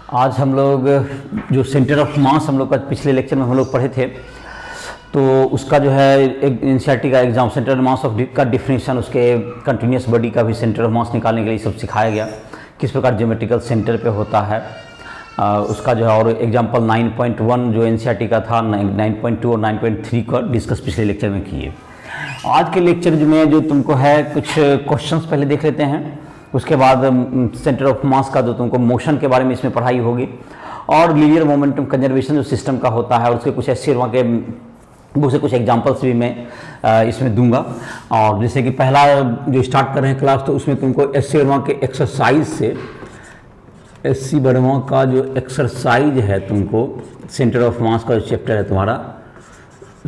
आज हम लोग जो सेंटर ऑफ मास हम लोग का पिछले लेक्चर में हम लोग पढ़े थे, तो उसका जो है एक एनसीईआरटी का एग्जाम सेंटर मास ऑफ का डिफिनीशन, उसके कंटिन्यूस बॉडी का भी सेंटर ऑफ मास निकालने के लिए सब सिखाया गया, किस प्रकार ज्योमेट्रिकल सेंटर पे होता है उसका जो है। और एग्जाम्पल 9.1 जो एनसीईआरटी का था, 9.2 और 9.3 का डिस्कस पिछले लेक्चर में किए। आज के लेक्चर में जो तुमको है कुछ क्वेश्चंस पहले देख लेते हैं, उसके बाद सेंटर ऑफ मास का जो तुमको मोशन के बारे में इसमें पढ़ाई होगी, और लीनियर मोमेंटम कंजर्वेशन जो सिस्टम का होता है, और उसके कुछ ऐसे वहाँ के बुक से कुछ एग्जांपल्स भी मैं इसमें दूंगा। और जैसे कि पहला जो स्टार्ट कर रहे हैं क्लास, तो उसमें तुमको एससी वर्मा के एक्सरसाइज से, एससी वर्मा का जो एक्सरसाइज है तुमको सेंटर ऑफ मास का जो चैप्टर है तुम्हारा,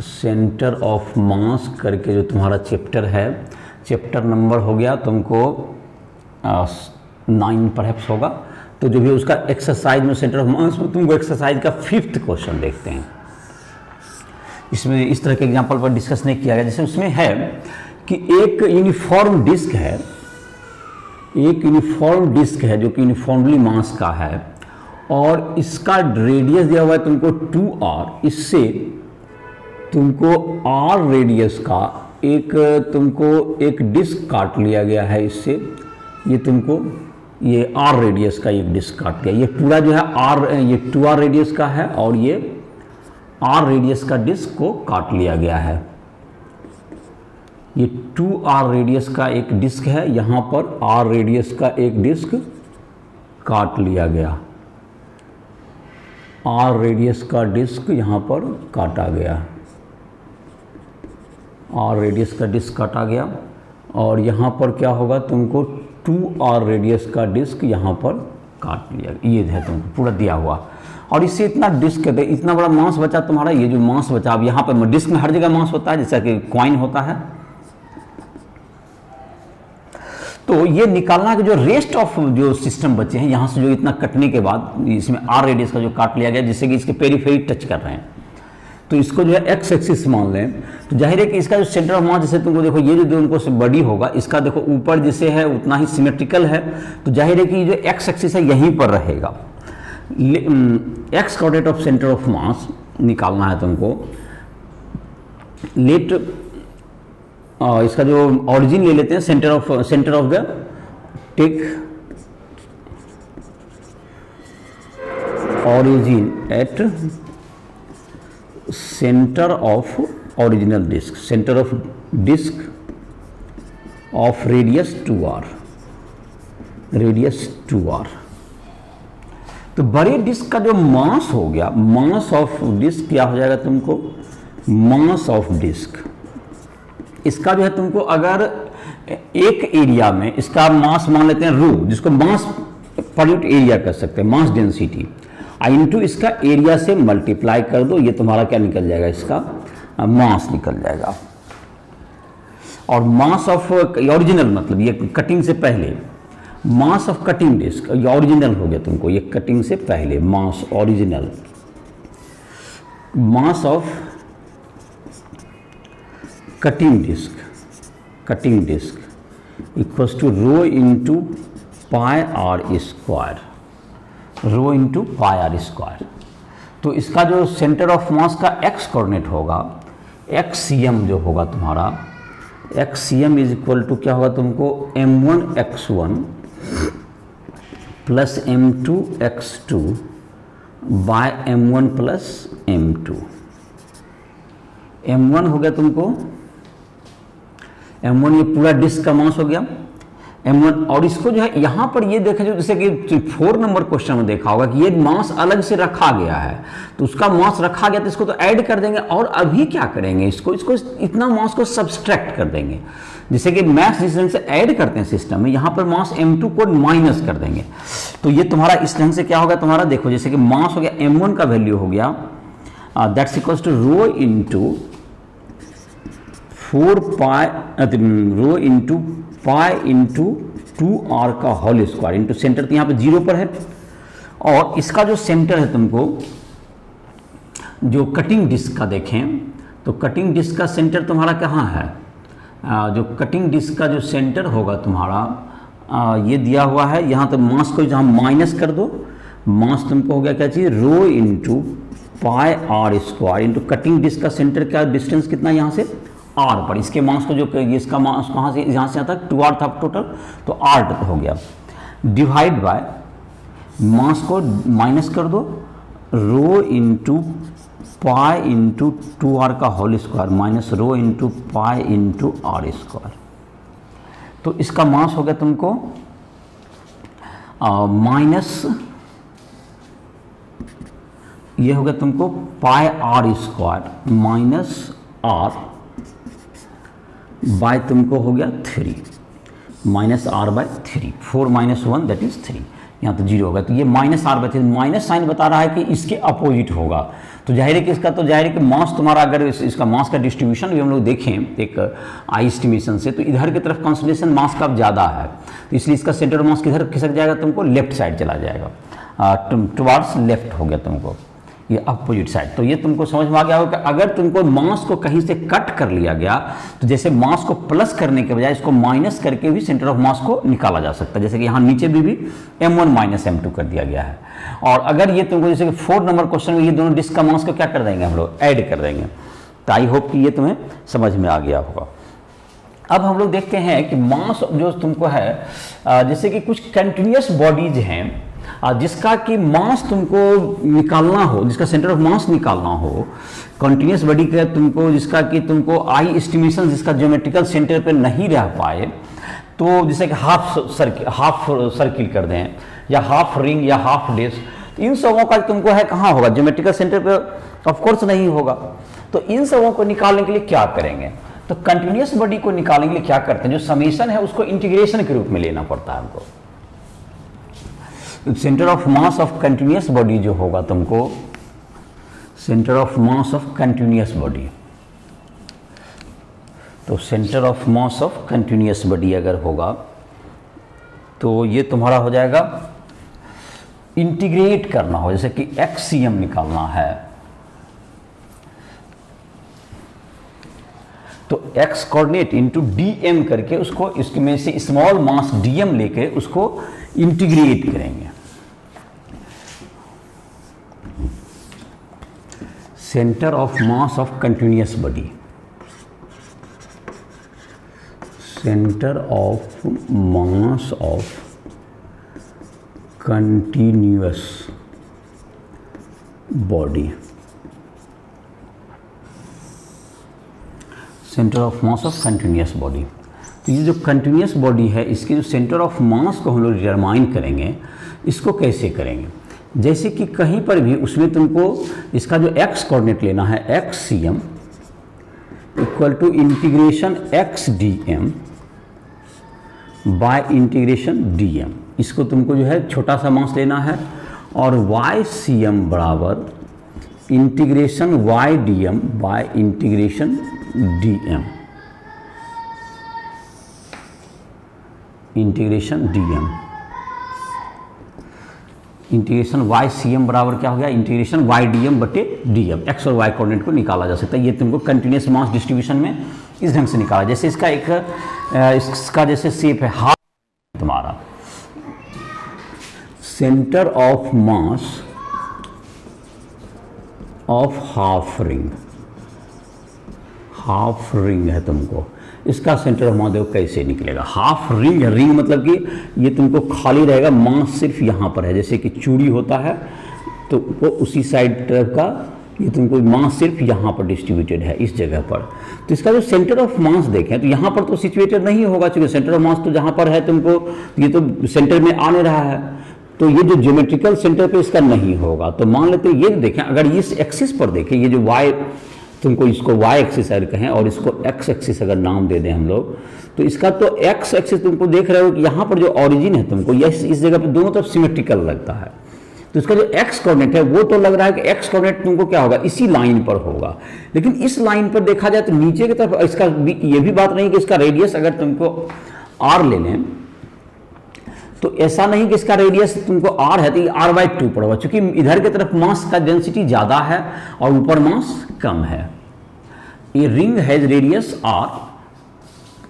सेंटर ऑफ मास करके जो तुम्हारा चैप्टर है, चैप्टर नंबर हो गया तुमको 9 परहैप्स होगा। तो जो भी उसका एक्सरसाइज में सेंटर ऑफ मास में तुमको एक्सरसाइज का 5th क्वेश्चन देखते हैं। इसमें इस तरह के एग्जांपल पर डिस्कस नहीं किया गया। जैसे उसमें है कि एक यूनिफॉर्म डिस्क है, एक यूनिफॉर्म डिस्क है जो कि यूनिफॉर्मली मास का है, और इसका रेडियस दिया हुआ है तुमको 2r। इससे तुमको r रेडियस का एक डिस्क काट लिया गया है। इससे ये तुमको ये r रेडियस का एक डिस्क काट दिया। ये पूरा जो है ये 2r रेडियस का है, और ये r रेडियस का डिस्क को काट लिया गया है। ये 2r रेडियस का एक डिस्क है, यहाँ पर r रेडियस का एक डिस्क काट लिया गया। r रेडियस का डिस्क यहाँ पर काटा गया, r रेडियस का डिस्क काटा गया, और यहाँ पर क्या होगा, तुमको 2r रेडियस का डिस्क यहाँ पर काट लिया। ये है तुमको पूरा दिया हुआ, और इससे इतना डिस्क कहते हैं, इतना बड़ा मास बचा तुम्हारा। ये जो मास बचा, अब यहाँ पर डिस्क में हर जगह मास होता है, जैसा कि कॉइन होता है। तो ये निकालना कि जो रेस्ट ऑफ जो सिस्टम बचे हैं, यहाँ से जो इतना कटने के बाद इसमें r रेडियस का जो काट लिया गया, जिससे कि इसके पेरीफेरी टच कर रहे हैं, तो इसको जो है एक्स एक्सिस मान लें, तो जाहिर है कि इसका जो सेंटर ऑफ मास, जैसे तुमको देखो ये जो उनको से बड़ी होगा, इसका देखो ऊपर जैसे है उतना ही सिमेट्रिकल है, तो जाहिर है कि जो एक्स एक्सिस है यहीं पर रहेगा। X coordinate of centre of मास निकालना है तुमको। लेट इसका जो ऑरिजिन ले लेते हैं, centre of the take origin at centre of original disc, centre of disc of radius 2r, radius 2r। तो बड़े डिस्क का जो मास हो गया, मास ऑफ डिस्क क्या हो जाएगा तुमको, मास ऑफ डिस्क। इसका जो है तुमको अगर एक एरिया में इसका मास मान लेते हैं रो, जिसको मास पर यूनिट एरिया कर सकते हैं, मास डेंसिटी, इनटू इसका एरिया से मल्टीप्लाई कर दो, ये तुम्हारा क्या निकल जाएगा, इसका मास निकल जाएगा। और मास ऑफ ओरिजिनल मतलब ये कटिंग से पहले, मास ऑफ कटिंग डिस्क, ये ओरिजिनल हो गया तुमको, ये कटिंग से पहले mass original, mass of cutting disc equals to rho into pi r square, rho into pi r square. तो इसका जो सेंटर ऑफ मास का एक्स कोऑर्डिनेट होगा, एक्सीएम जो होगा तुम्हारा, एक्सीएम इज इक्वल टू क्या होगा तुमको, m1x1 plus m2x2 bye m1 plus m2। m1 हो गया तुमको, m1 ये पूरा डिस्क का मास हो गया m1। और इसको जो है यहाँ पर ये देखा, जो जैसे कि 4 नंबर क्वेश्चन में देखा होगा कि ये मास अलग से रखा गया है, तो उसका मास रखा गया तो इसको तो ऐड कर देंगे, और अभी क्या करेंगे, इसको इतना मास को सब्सट्रैक्ट कर देंगे। जैसे कि मैथ्स जिस ढंग से ऐड करते हैं सिस्टम में, यहाँ पर मास m2 को माइनस कर देंगे। तो ये तुम्हारा इस ढंग से क्या होगा तुम्हारा, देखो जैसे कि मास हो गया m1 का वैल्यू हो गया that's equals to rho into 4 pi, rho into pi into 2r का होल स्क्वायर इंटू सेंटर, तो यहाँ पे 0 पर है। और इसका जो सेंटर है तुमको, जो कटिंग डिस्क का देखें, तो कटिंग डिस्क का सेंटर तुम्हारा कहाँ है, जो कटिंग डिस्क का जो सेंटर होगा तुम्हारा ये दिया हुआ है। यहाँ तो मास को जहाँ माइनस कर दो, मास तुमको हो गया क्या चीज़, rho into pi r square into cutting disc का सेंटर का डिस्टेंस कितना यहाँ से आर पर। इसके मास को जो इसका मास कहाँ से यहाँ से आता है 2r था टोटल, तो r हो गया, डिवाइड बाय मास को माइनस कर दो, रो इंटू पाई इंटू 2r का whole square minus rho into pi into r square. तो इसका मास हो गया तुमको माइनस, ये हो गया तुमको pi r square minus r by तुमको हो गया 3 minus r by 3, 4 minus 1 that is 3, यहाँ तो 0 होगा। तो ये minus r by 3, minus sign बता रहा है कि इसके अपोजिट होगा। तो जाहिर है कि इसका, तो जाहिर है कि मास तुम्हारा, अगर इसका मास का डिस्ट्रीब्यूशन भी हम लोग देखें एक आई एस्टिमेशन से, तो इधर की तरफ कंसंट्रेशन मास का ज़्यादा है, तो इसलिए इसका सेंटर मास किधर खिसक जाएगा तुमको, लेफ्ट साइड चला जाएगा, टुवार्ड्स लेफ्ट हो गया तुमको, ये अपोजिट साइड। तो ये तुमको समझ में आ गया होगा कि अगर तुमको मास को कहीं से कट कर लिया गया तो जैसे मास को प्लस करने के बजाय इसको माइनस करके भी सेंटर ऑफ मास को निकाला जा सकता है, जैसे कि यहाँ नीचे भी m1 माइनस m2 कर दिया गया है। और अगर ये तुमको जैसे कि 4 नंबर क्वेश्चन में ये दोनों डिस्क का मास को क्या कर देंगे हम लोग, ऐड कर देंगे। तो आई होप कि ये तुम्हें समझ में आ गया होगा। अब हम लोग देखते हैं कि मास जो तुमको है, जैसे कि कुछ कंटिन्यूस बॉडीज हैं जिसका कि मास तुमको निकालना हो, जिसका सेंटर ऑफ मास निकालना हो, कंटिन्यूस बॉडी का तुमको, जिसका कि तुमको आई एस्टिमेशन जिसका ज्योमेट्रिकल सेंटर पे नहीं रह पाए, तो जैसे कि हाफ सर्किल कर दें या हाफ रिंग या हाफ डिस्क, तो इन सबों का तुमको है कहाँ होगा, ज्योमेट्रिकल सेंटर पे ऑफ कोर्स नहीं होगा। तो इन सबों को निकालने के लिए क्या करेंगे, तो कंटिन्यूस बॉडी को निकालने के लिए क्या करते हैं, जो समेशन है उसको इंटीग्रेशन के रूप में लेना पड़ता है हमको। Centre of mass of continuous body जो होगा तुमको, centre of mass of continuous body, तो centre of mass of continuous body अगर होगा तो ये तुम्हारा हो जाएगा, इंटीग्रेट करना हो, जैसे कि XCM निकालना है तो x कोऑर्डिनेट इंटू dm करके उसको, इसमें से स्मॉल मास dm लेके उसको इंटीग्रेट करेंगे। Centre of mass of continuous body, centre of mass of continuous body, centre of mass of continuous body. तो ये जो कंटिन्यूस बॉडी है इसके जो सेंटर ऑफ मास को हम लोग डिटरमाइन करेंगे, इसको कैसे करेंगे, जैसे कि कहीं पर भी उसमें तुमको इसका जो x कोऑर्डिनेट लेना है, XCM equal to integration XDM by integration DM, इसको तुमको जो है छोटा सा मास लेना है, और YCM बराबर integration YDM bye integration DM, integration DM, integration YCM बराबर क्या हो गया, इंटीग्रेशन YDM बटे DM, x और y कोऑर्डिनेट को निकाला जा सकता है। ये तुमको कंटिन्यूस मास डिस्ट्रीब्यूशन में इस ढंग से निकाला, जैसे इसका एक इसका जैसे शेप है हाफ, तुम्हारा centre of mass of half ring, half ring है तुमको, इसका सेंटर ऑफ मास देखो कैसे निकलेगा, हाफ रिंग है, रिंग मतलब कि ये तुमको खाली रहेगा, मास सिर्फ यहाँ पर है, जैसे कि चूड़ी होता है तो वो उसी साइड तरफ का, ये तुमको मास सिर्फ यहाँ पर डिस्ट्रीब्यूटेड है इस जगह पर। तो इसका जो सेंटर ऑफ मास देखें तो यहाँ पर तो सिचुएटेड नहीं होगा, क्योंकि सेंटर ऑफ मास तो जहाँ पर है तुमको, ये तो सेंटर में आ नहीं रहा है, तो ये जो ज्योमेट्रिकल सेंटर पे इसका नहीं होगा। तो मान लेते ये देखें, अगर इस एक्सिस पर देखें, ये जो y, तुमको इसको y एक्सिस अगर कहें और इसको x एक्सिस अगर नाम दे दें हम लोग, तो इसका तो x एक्सिस तुमको देख रहे हो कि यहाँ पर जो ऑरिजिन है तुमको इस जगह पे दोनों तरफ सिमेट्रिकल लगता है, तो इसका जो x कोऑर्डिनेट है वो तो लग रहा है कि x कोऑर्डिनेट तुमको क्या होगा, इसी लाइन पर होगा। लेकिन इस लाइन पर देखा जाए तो नीचे की तरफ इसका ये भी बात नहीं कि इसका रेडियस अगर तुमको r ले लें तो ऐसा नहीं कि इसका रेडियस तुमको r है तो ये r/2 पड़ेगा, क्योंकि इधर की तरफ मास का डेंसिटी ज़्यादा है और ऊपर मास कम है। ये रिंग हैज रेडियस r,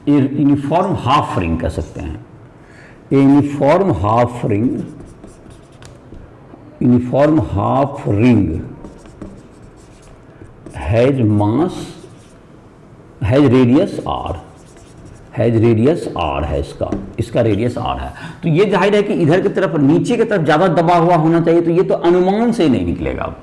ये यूनिफॉर्म हाफ रिंग कह सकते हैं, uniform half ring uniform half ring has mass has radius r, has radius r है इसका रेडियस आर है। तो ये जाहिर है कि इधर की तरफ नीचे की तरफ ज़्यादा दबा हुआ होना चाहिए, तो ये तो अनुमान से नहीं निकलेगा।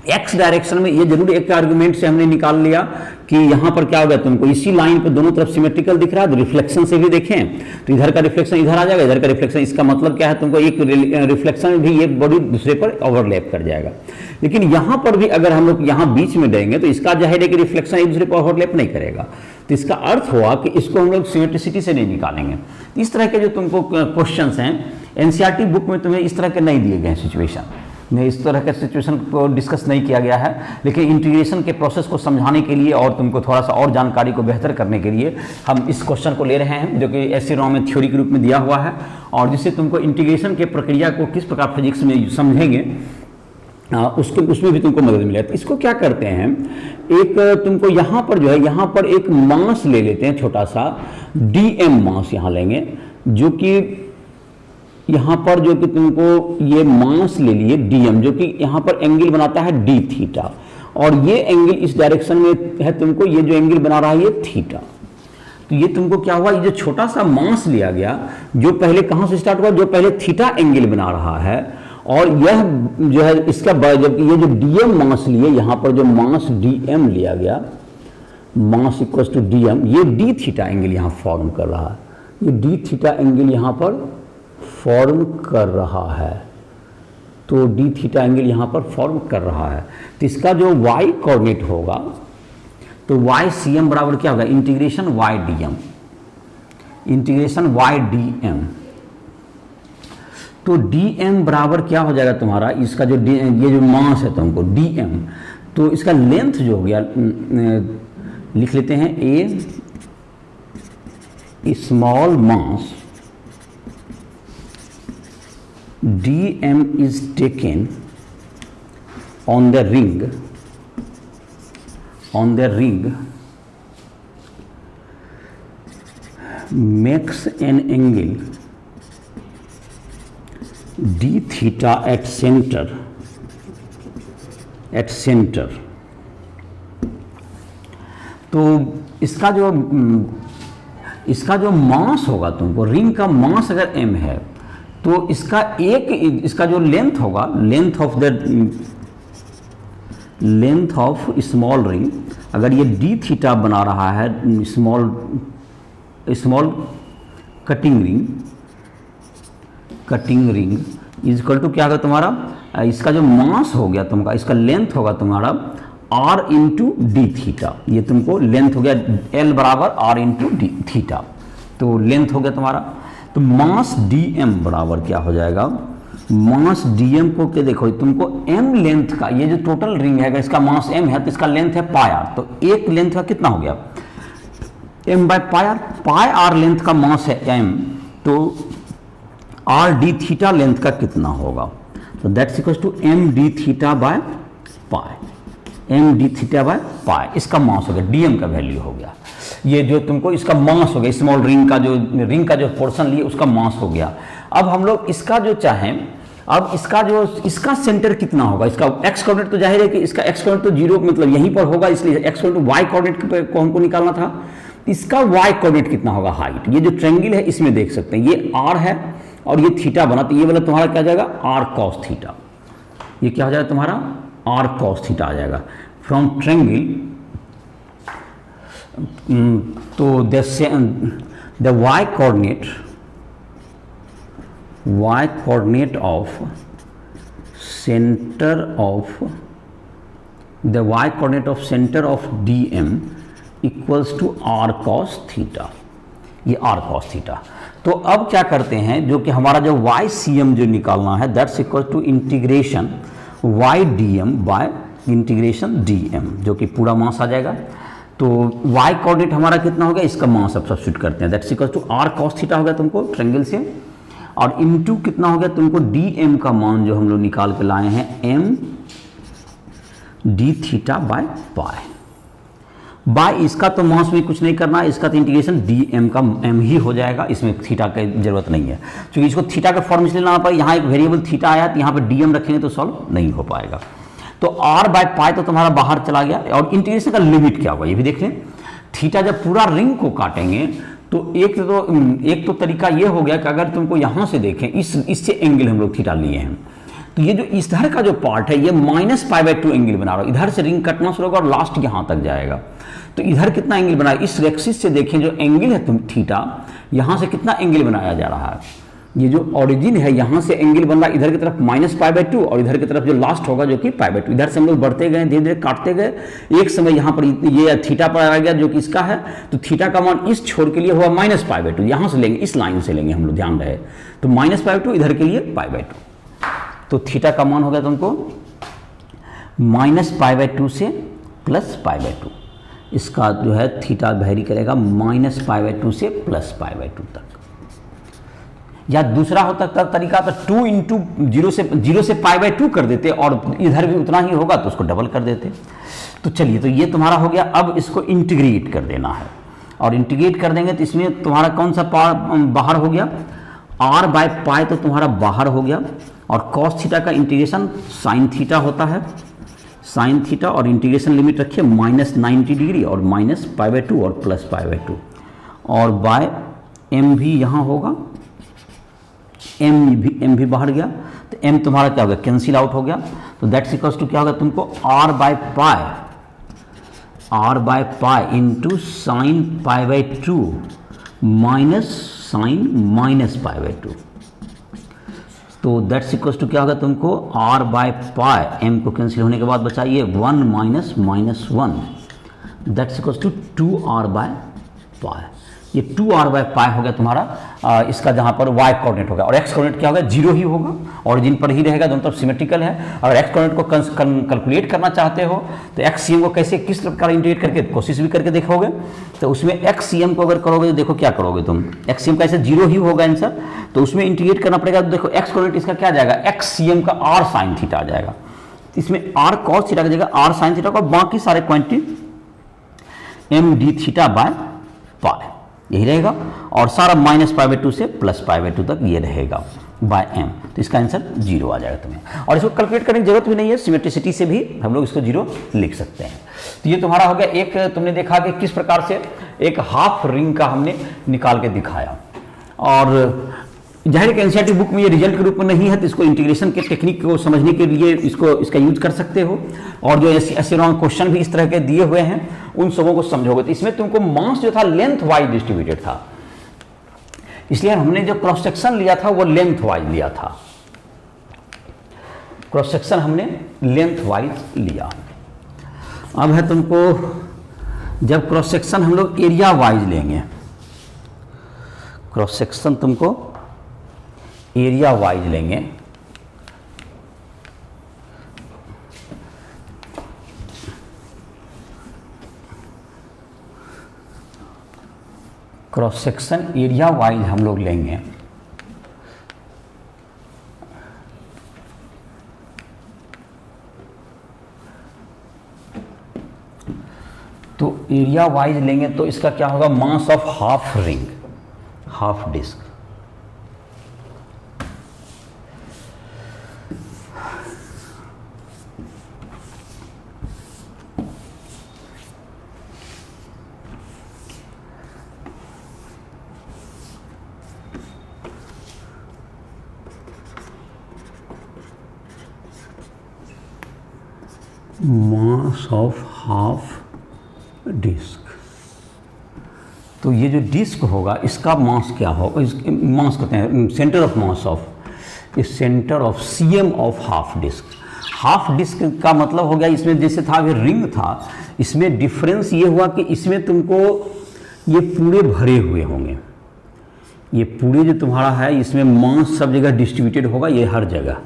एक्स डायरेक्शन में ये जरूर एक आर्गुमेंट से हमने निकाल लिया कि यहाँ पर क्या हो गया, तुमको इसी लाइन पे दोनों तरफ सिमेट्रिकल दिख रहा है, तो रिफ्लेक्शन से भी देखें तो इधर का रिफ्लेक्शन इधर आ जाएगा, इधर का रिफ्लेक्शन, इसका मतलब क्या है, तुमको एक रिफ्लेक्शन भी एक बॉडी दूसरे पर ओवरलैप कर जाएगा। लेकिन यहाँ पर भी अगर हम लोग यहाँ बीच में देंगे तो इसका जाहिर है कि रिफ्लेक्शन एक दूसरे पर ओवरलैप नहीं करेगा, तो इसका अर्थ हुआ कि इसको हम लोग सिमेट्रिसिटी से नहीं निकालेंगे। इस तरह के जो तुमको क्वेश्चंस हैं एनसीईआरटी बुक में तुम्हें इस तरह के नहीं दिए गए सिचुएशन में, इस तरह के सिचुएशन को डिस्कस नहीं किया गया है। लेकिन इंटीग्रेशन के प्रोसेस को समझाने के लिए और तुमको थोड़ा सा और जानकारी को बेहतर करने के लिए हम इस क्वेश्चन को ले रहे हैं, जो कि एससी रॉ में थ्योरी के रूप में दिया हुआ है, और जिससे तुमको इंटीग्रेशन के प्रक्रिया को किस प्रकार फिजिक्स में समझेंगे उसमें भी तुमको मदद मिलेगा। तो इसको क्या करते हैं, एक तुमको यहाँ पर जो है, यहाँ पर एक मास ले लेते हैं छोटा सा dm मास यहाँ लेंगे, जो कि यहाँ पर जो कि तुमको ये मास ले लिए dm, जो कि यहाँ पर एंगल बनाता है d थीटा, और ये एंगल इस डायरेक्शन में है, तुमको ये जो एंगल बना रहा है ये थीटा। तो ये तुमको क्या हुआ, ये जो छोटा सा मास लिया गया, जो पहले कहाँ से स्टार्ट हुआ, जो पहले थीटा एंगल बना रहा है, और यह जो है इसका जबकि ये जो dm मास लिए, यहाँ पर जो मास dm लिया गया, मास इक्वल टू dm, ये d थीटा एंगल यहाँ फॉर्म कर रहा है, ये d थीटा एंगल यहाँ पर फॉर्म कर रहा है, तो d थीटा एंगल यहाँ पर फॉर्म कर रहा है। तो इसका जो y कोऑर्डिनेट होगा, तो y cm बराबर क्या होगा, integration y dm, integration y dm। तो dm बराबर क्या हो जाएगा तुम्हारा, इसका जो ये जो मास है तुमको dm, तो इसका लेंथ जो हो गया, लिख लेते हैं a small mass dm is taken on the ring makes an angle d theta at center तो इसका जो मास होगा, तुमको रिंग का मास अगर m है, तो इसका जो लेंथ होगा, लेंथ ऑफ स्मॉल रिंग, अगर ये d थीटा बना रहा है, small cutting ring is equal to क्या होगा तुम्हारा, इसका जो मास हो गया तुमका, इसका लेंथ होगा तुम्हारा r इंटू डी थीटा, ये तुमको लेंथ हो गया l बराबर r इंटू डी थीटा, तो लेंथ हो गया तुम्हारा। तो मास dm बराबर क्या हो जाएगा, मास dm को क्या देखो, तुमको m लेंथ का, ये जो टोटल रिंग है, अगर इसका मास m है तो इसका लेंथ है पाई r, तो एक लेंथ का कितना हो गया, m by pi r length का मास है m, तो r d थीटा लेंथ का कितना होगा, तो that's equal to m d theta by pi, m d theta by pi, इसका मास हो गया, dm का वैल्यू हो गया। ये जो तुमको इसका मास हो गया, स्मॉल रिंग का जो पोर्शन लिए उसका मास हो गया। अब हम लोग इसका जो चाहें, अब इसका सेंटर कितना होगा, इसका एक्स कोऑर्डिनेट, तो जाहिर है कि इसका एक्स कोऑर्डिनेट तो जीरो मतलब यहीं पर होगा, इसलिए एक्स कोऑर्डिनेट वाई कोऑर्डिनेट को हमको निकालना था। इसका वाई कोऑर्डिनेट कितना होगा, हाइट, ये जो ट्रायंगल है इसमें देख सकते हैं, ये आर है और ये थीटा बना, तो ये वाला तुम्हारा क्या जाएगा, आर कॉस थीटा, ये क्या हो जाएगा तुम्हारा, आर कॉस थीटा आ जाएगा फ्रॉम ट्रायंगल। तो the y coordinate of centre of dm equals to r cos theta, ये आर कॉस थीटा। तो अब क्या करते हैं, जो कि हमारा जो वाई cm जो निकालना है, that's equal to integration y dm by integration dm, जो कि पूरा मास आ जाएगा। तो y कोऑर्डिनेट हमारा कितना हो गया, इसका मास अब सब्स्टिट्यूट करते हैं, that's equal to r cos theta हो गया तुमको ट्रायंगल से, और इनटू कितना हो गया तुमको dm का मान जो हम लोग निकाल के लाए हैं m d theta by pi by इसका तो मास में कुछ नहीं करना, इसका तो इंटीग्रेशन डी एम का एम ही हो जाएगा, इसमें थीटा की जरूरत नहीं है, क्योंकि इसको थीटा का फॉर्म इसलिए लाना पड़ेगा, यहाँ एक वेरिएबल थीटा आया तो यहाँ पर डी एम रखेंगे तो सॉल्व नहीं हो पाएगा। तो आर बाय पाई तो तुम्हारा बाहर चला गया, और इंटीग्रेशन का लिमिट क्या होगा ये भी देख लें। थीटा जब पूरा रिंग को काटेंगे तो एक तो तरीका ये हो गया कि अगर तुमको यहाँ से देखें, इससे एंगल हम लोग थीटा लिए हैं, तो ये जो इधर का जो पार्ट है ये -π/2 एंगल बना रहा है, इधर से रिंग कटना शुरू होगा और लास्ट यहाँ तक जाएगा। तो इधर कितना एंगल बना है, इस एक्सिस से देखें जो एंगल है तुम थीटा, यहाँ से कितना एंगल बनाया जा रहा है, ये जो ओरिजिन है यहाँ से एंगल बन रहा है इधर की तरफ -π/2 और इधर की तरफ जो लास्ट होगा जो कि π/2। इधर से हम लोग बढ़ते गए, धीरे धीरे काटते गए, एक समय यहाँ पर ये थीटा पर आ गया जो कि इसका है, तो थीटा का मान इस छोर के लिए हुआ -π/2, यहाँ से लेंगे, इस लाइन से लेंगे हम लोग, ध्यान रहे, तो -π/2 इधर के लिए π/2, तो थीटा का मान हो गया तुमको -π/2 से +π/2, इसका जो है थीटा वेरी करेगा -π/2 से +π/2 तक। या दूसरा होता था तरीका तो 2 इंटू 0 से π/2 कर देते और इधर भी उतना ही होगा तो उसको डबल कर देते। तो चलिए, तो ये तुम्हारा हो गया, अब इसको इंटीग्रेट कर देना है, और इंटीग्रेट कर देंगे तो इसमें तुम्हारा कौन सा बाहर हो गया, r बाय पाई तो तुम्हारा बाहर हो गया, और कॉस थीटा का इंटीग्रेशन साइन थीटा होता है, साइन थीटा, और इंटीग्रेशन लिमिट रखिए -90 डिग्री और -π/2 और +π/2, और बाय m भी यहाँ होगा, m भी बाहर गया, तो m तुम्हारा क्या हो गया, कैंसिल आउट हो गया, तो दैट्स इक्वल्स टू क्या होगा तुमको r by pi into sine π/2 minus sine -π/2, तो दैट्स इक्वल्स टू क्या होगा तुमको r बाय पाई, m को कैंसिल होने के बाद बचाइए 1 minus -1, that's equals to 2r by pi. ये 2r बाय पाई हो गया तुम्हारा इसका जहाँ पर y कोऑर्डिनेट होगा, और x कोऑर्डिनेट क्या होगा, 0 ही होगा, ऑरिजिन पर ही रहेगा, दोनों तरफ सिमेट्रिकल है। अगर x कोऑर्डिनेट को कैलकुलेट करना चाहते हो तो XCM को कैसे किस प्रकार इंटीग्रेट करके कोशिश भी करके देखोगे, तो उसमें XCM को अगर करोगे तो देखो क्या करोगे तुम, XCM का ऐसे 0 ही होगा आंसर, तो उसमें इंटीग्रेट करना पड़ेगा। तो देखो x कोऑर्डिनेट इसका क्या जाएगा, XCM का r साइन थीटा आ जाएगा, इसमें r cos थीटा की जगह r साइन थीटा का, बाकी सारे quantity m d theta by पाई यही रहेगा, और सारा -π/2 से +π/2 तक ये रहेगा बाय m, तो इसका आंसर 0 आ जाएगा तुम्हें। और इसको कैलकुलेट करने की जरूरत भी नहीं है, सिमेट्रिसिटी से भी हम लोग इसको 0 लिख सकते हैं। तो ये तुम्हारा हो गया एक, तुमने देखा कि किस प्रकार से एक हाफ रिंग का हमने निकाल के दिखाया, और जाहिर है एनसीईआरटी बुक में ये रिजल्ट के रूप में नहीं है, तो इसको इंटीग्रेशन के टेक्निक को समझने के लिए इसका यूज कर सकते हो, और जो ऐसे रॉन्ग क्वेश्चन भी इस तरह के दिए हुए हैं उन सबों को समझोगे। तो इसमें तुमको मास जो था लेंथ वाइज डिस्ट्रीब्यूटेड था, इसलिए हमने जो क्रॉस सेक्शन लिया था वो लेंथ वाइज लिया था, क्रॉस सेक्शन हमने लेंथ वाइज लिया। अब है तुमको जब क्रॉस सेक्शन हम लोग एरिया वाइज लेंगे, क्रॉस सेक्शन तुमको एरिया वाइज लेंगे, क्रॉस सेक्शन एरिया वाइज हम लोग लेंगे, तो एरिया वाइज लेंगे तो इसका क्या होगा, mass of half ring, half disc, mass of half disc. तो ये जो डिस्क होगा इसका मास क्या होगा, मास कहते हैं सेंटर ऑफ मास ऑफ, इस centre of CM of half disc. Half disc का मतलब हो गया, इसमें जैसे था अभी रिंग था, इसमें डिफरेंस ये हुआ कि इसमें तुमको ये पूरे भरे हुए होंगे, ये पूरे जो तुम्हारा है इसमें मास सब जगह डिस्ट्रीब्यूटेड होगा, ये हर जगह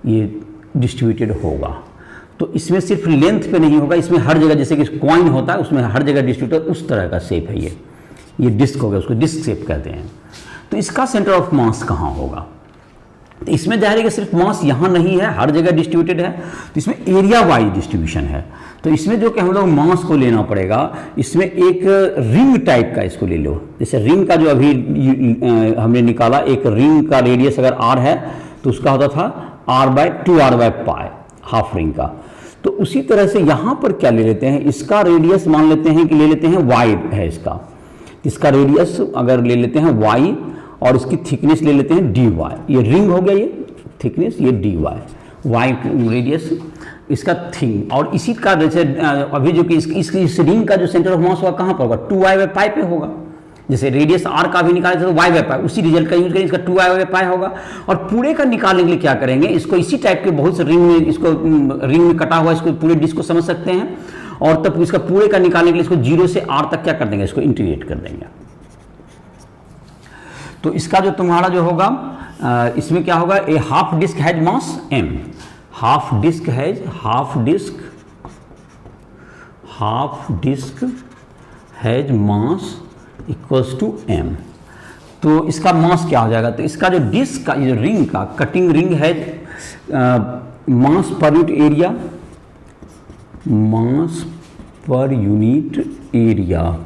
ये डिस्ट्रीब्यूटेड होगा। तो इसमें सिर्फ लेंथ पे नहीं होगा, इसमें हर जगह, जैसे कि कॉइन होता है उसमें हर जगह डिस्ट्रीब्यूटेड, उस तरह का शेप है ये डिस्क हो गया, उसको डिस्क शेप कहते हैं। तो इसका सेंटर ऑफ मास कहाँ होगा, तो इसमें जाहिर है कि सिर्फ मास यहाँ नहीं है, हर जगह डिस्ट्रीब्यूटेड है, तो इसमें एरिया वाइज डिस्ट्रीब्यूशन है। तो इसमें जो कि हम लोग मास को लेना पड़ेगा, इसमें एक रिंग टाइप का इसको ले लो। जैसे रिंग का जो अभी हमने निकाला, एक रिंग का रेडियस अगर r है तो उसका होता था r/2r/π, हाफ रिंग का। तो उसी तरह से यहाँ पर क्या ले लेते हैं, इसका रेडियस मान लेते हैं कि ले लेते हैं y है इसका रेडियस अगर ले लेते हैं y, और इसकी थिकनेस ले लेते हैं dy। ये रिंग हो गया, ये थिकनेस, ये dy, y रेडियस इसका थिंग। और इसी का जैसे अभी जो कि इस रिंग का जो सेंटर ऑफ मास होगा कहाँ पर होगा, 2y/π पे होगा। जैसे रेडियस r का भी निकाले थे तो y/π, उसी रिजल्ट का यूज करेंगे, इसका 2y/π होगा। और पूरे का निकालने के लिए क्या करेंगे, इसको इसी टाइप के बहुत से रिंग में, इसको रिंग में कटा हुआ इसको पूरे डिस्क को समझ सकते हैं, और तब इसका पूरे का निकालने के लिए इसको 0 से r तक क्या कर देंगे, इसको इंटीग्रेट कर देंगे। तो इसका जो तुम्हारा जो होगा इसमें क्या होगा, a half disc has mass m, half disc has mass equals to m। तो इसका मास क्या हो जाएगा, तो इसका जो डिस्क का, जो रिंग का cutting ring has mass per unit area, mass per unit area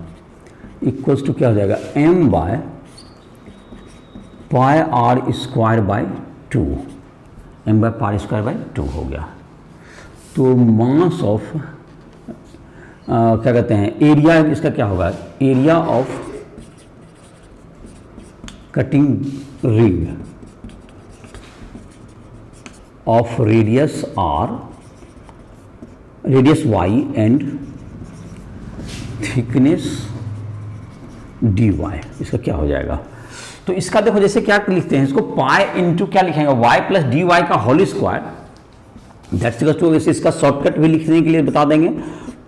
equals to क्या हो जाएगा, m/πr²/2, m/πr²/2 हो गया। तो मास ऑफ क्या कहते हैं, एरिया इसका क्या होगा, area of cutting ring of radius r, radius y and thickness dy, इसका क्या हो जाएगा। तो इसका देखो जैसे क्या लिखते हैं, इसको पाई इंटू क्या लिखेंगे, y प्लस डी वाई का whole square, that's equal to, इसका शॉर्टकट भी लिखने के लिए बता देंगे,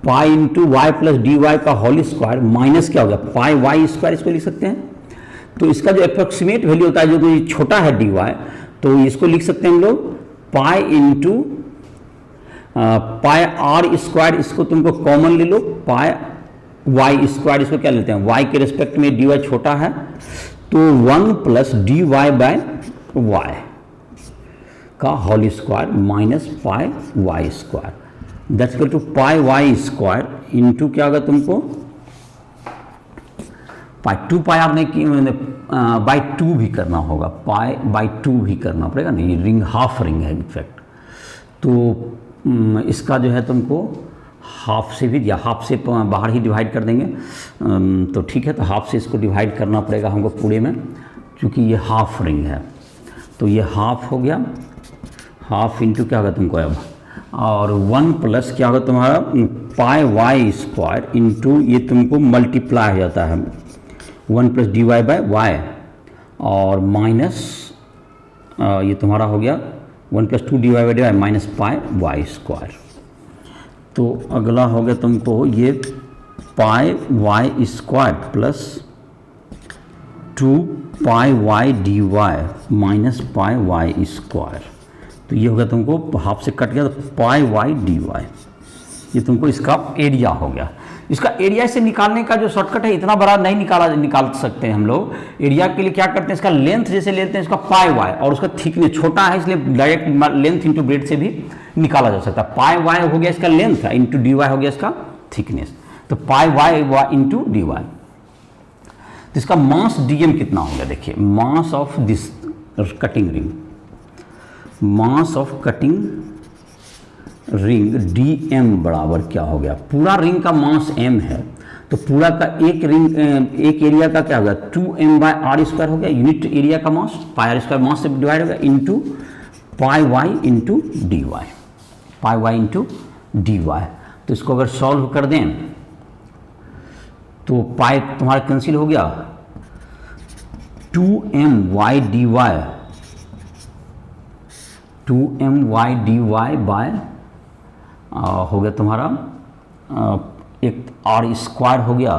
pi into y plus d y का होल स्क्वायर माइनस क्या होगा, पाई वाई स्क्वायर, इसको लिख सकते हैं। तो इसका जो अप्रोक्सीमेट वैल्यू होता है, जो कि छोटा है डी वाई, तो इसको लिख सकते हैं हम लोग pi into pi r square, इसको तुमको कॉमन ले लो, पाई वाई स्क्वायर, इसको क्या लेते हैं, y के रिस्पेक्ट में dy छोटा है, तो 1 प्लस dy बाय y का whole square minus pi y square, that's equal to pi y square into क्या होगा तुमको, पाई 2 पाई आपने बाई 2 भी करना होगा, पाई बाई 2 भी करना पड़ेगा, नहीं रिंग हाफ रिंग है इनफैक्ट। तो इसका जो है तुमको हाफ से भी, या हाफ से बाहर ही डिवाइड कर देंगे, तो ठीक है, तो हाफ से इसको डिवाइड करना पड़ेगा हमको पूरे में, क्योंकि ये हाफ रिंग है। तो ये हाफ हो गया, हाफ इंटू क्या होगा तुमको अब, और 1 प्लस क्या होगा तुम्हारा पाई वाई स्क्वायर इंटू, ये तुमको मल्टीप्लाई हो जाता है 1 plus d y by y, और माइनस ये तुम्हारा हो गया 1 plus 2 d y by d y minus pi y square. तो अगला हो गया तुमको ये pi y square plus 2 pi y d y minus pi y square. तो ये हो गया तुमको हाफ से कट गया, तो पाई वाई डी वाई, ये तुमको इसका एरिया हो गया। इसका एरिया से निकालने का जो शॉर्टकट है, इतना बड़ा नहीं निकाल सकते हैं हम लोग। एरिया के लिए क्या करते हैं, इसका लेंथ जैसे लेते हैं, इसका पाई वाई, और उसका थिकनेस छोटा है इसलिए डायरेक्ट लेंथ इंटू ब्रेड से भी निकाला जा सकता है। पाई वाई हो गया इसका लेंथ है, इंटू डी वाई हो गया इसका थिकनेस, तो pi y into d y. तो इसका मास डीएम कितना हो गया, देखिए mass of this cutting ring, mass of cutting ring d m बराबर क्या हो गया, पूरा रिंग का मास m है, तो पूरा का एक रिंग एक एरिया का क्या हो गया 2m बाय आर स्क्वायर हो गया, यूनिट एरिया का मास, पाई आर स्क्वायर मास से डिवाइड हो गया, into pi y into d y, pi y into d y. तो इसको अगर सॉल्व कर दें तो पाई तुम्हारा कैंसिल हो गया, 2m y d y, 2m y d y by हो गया तुम्हारा एक आर स्क्वायर हो गया,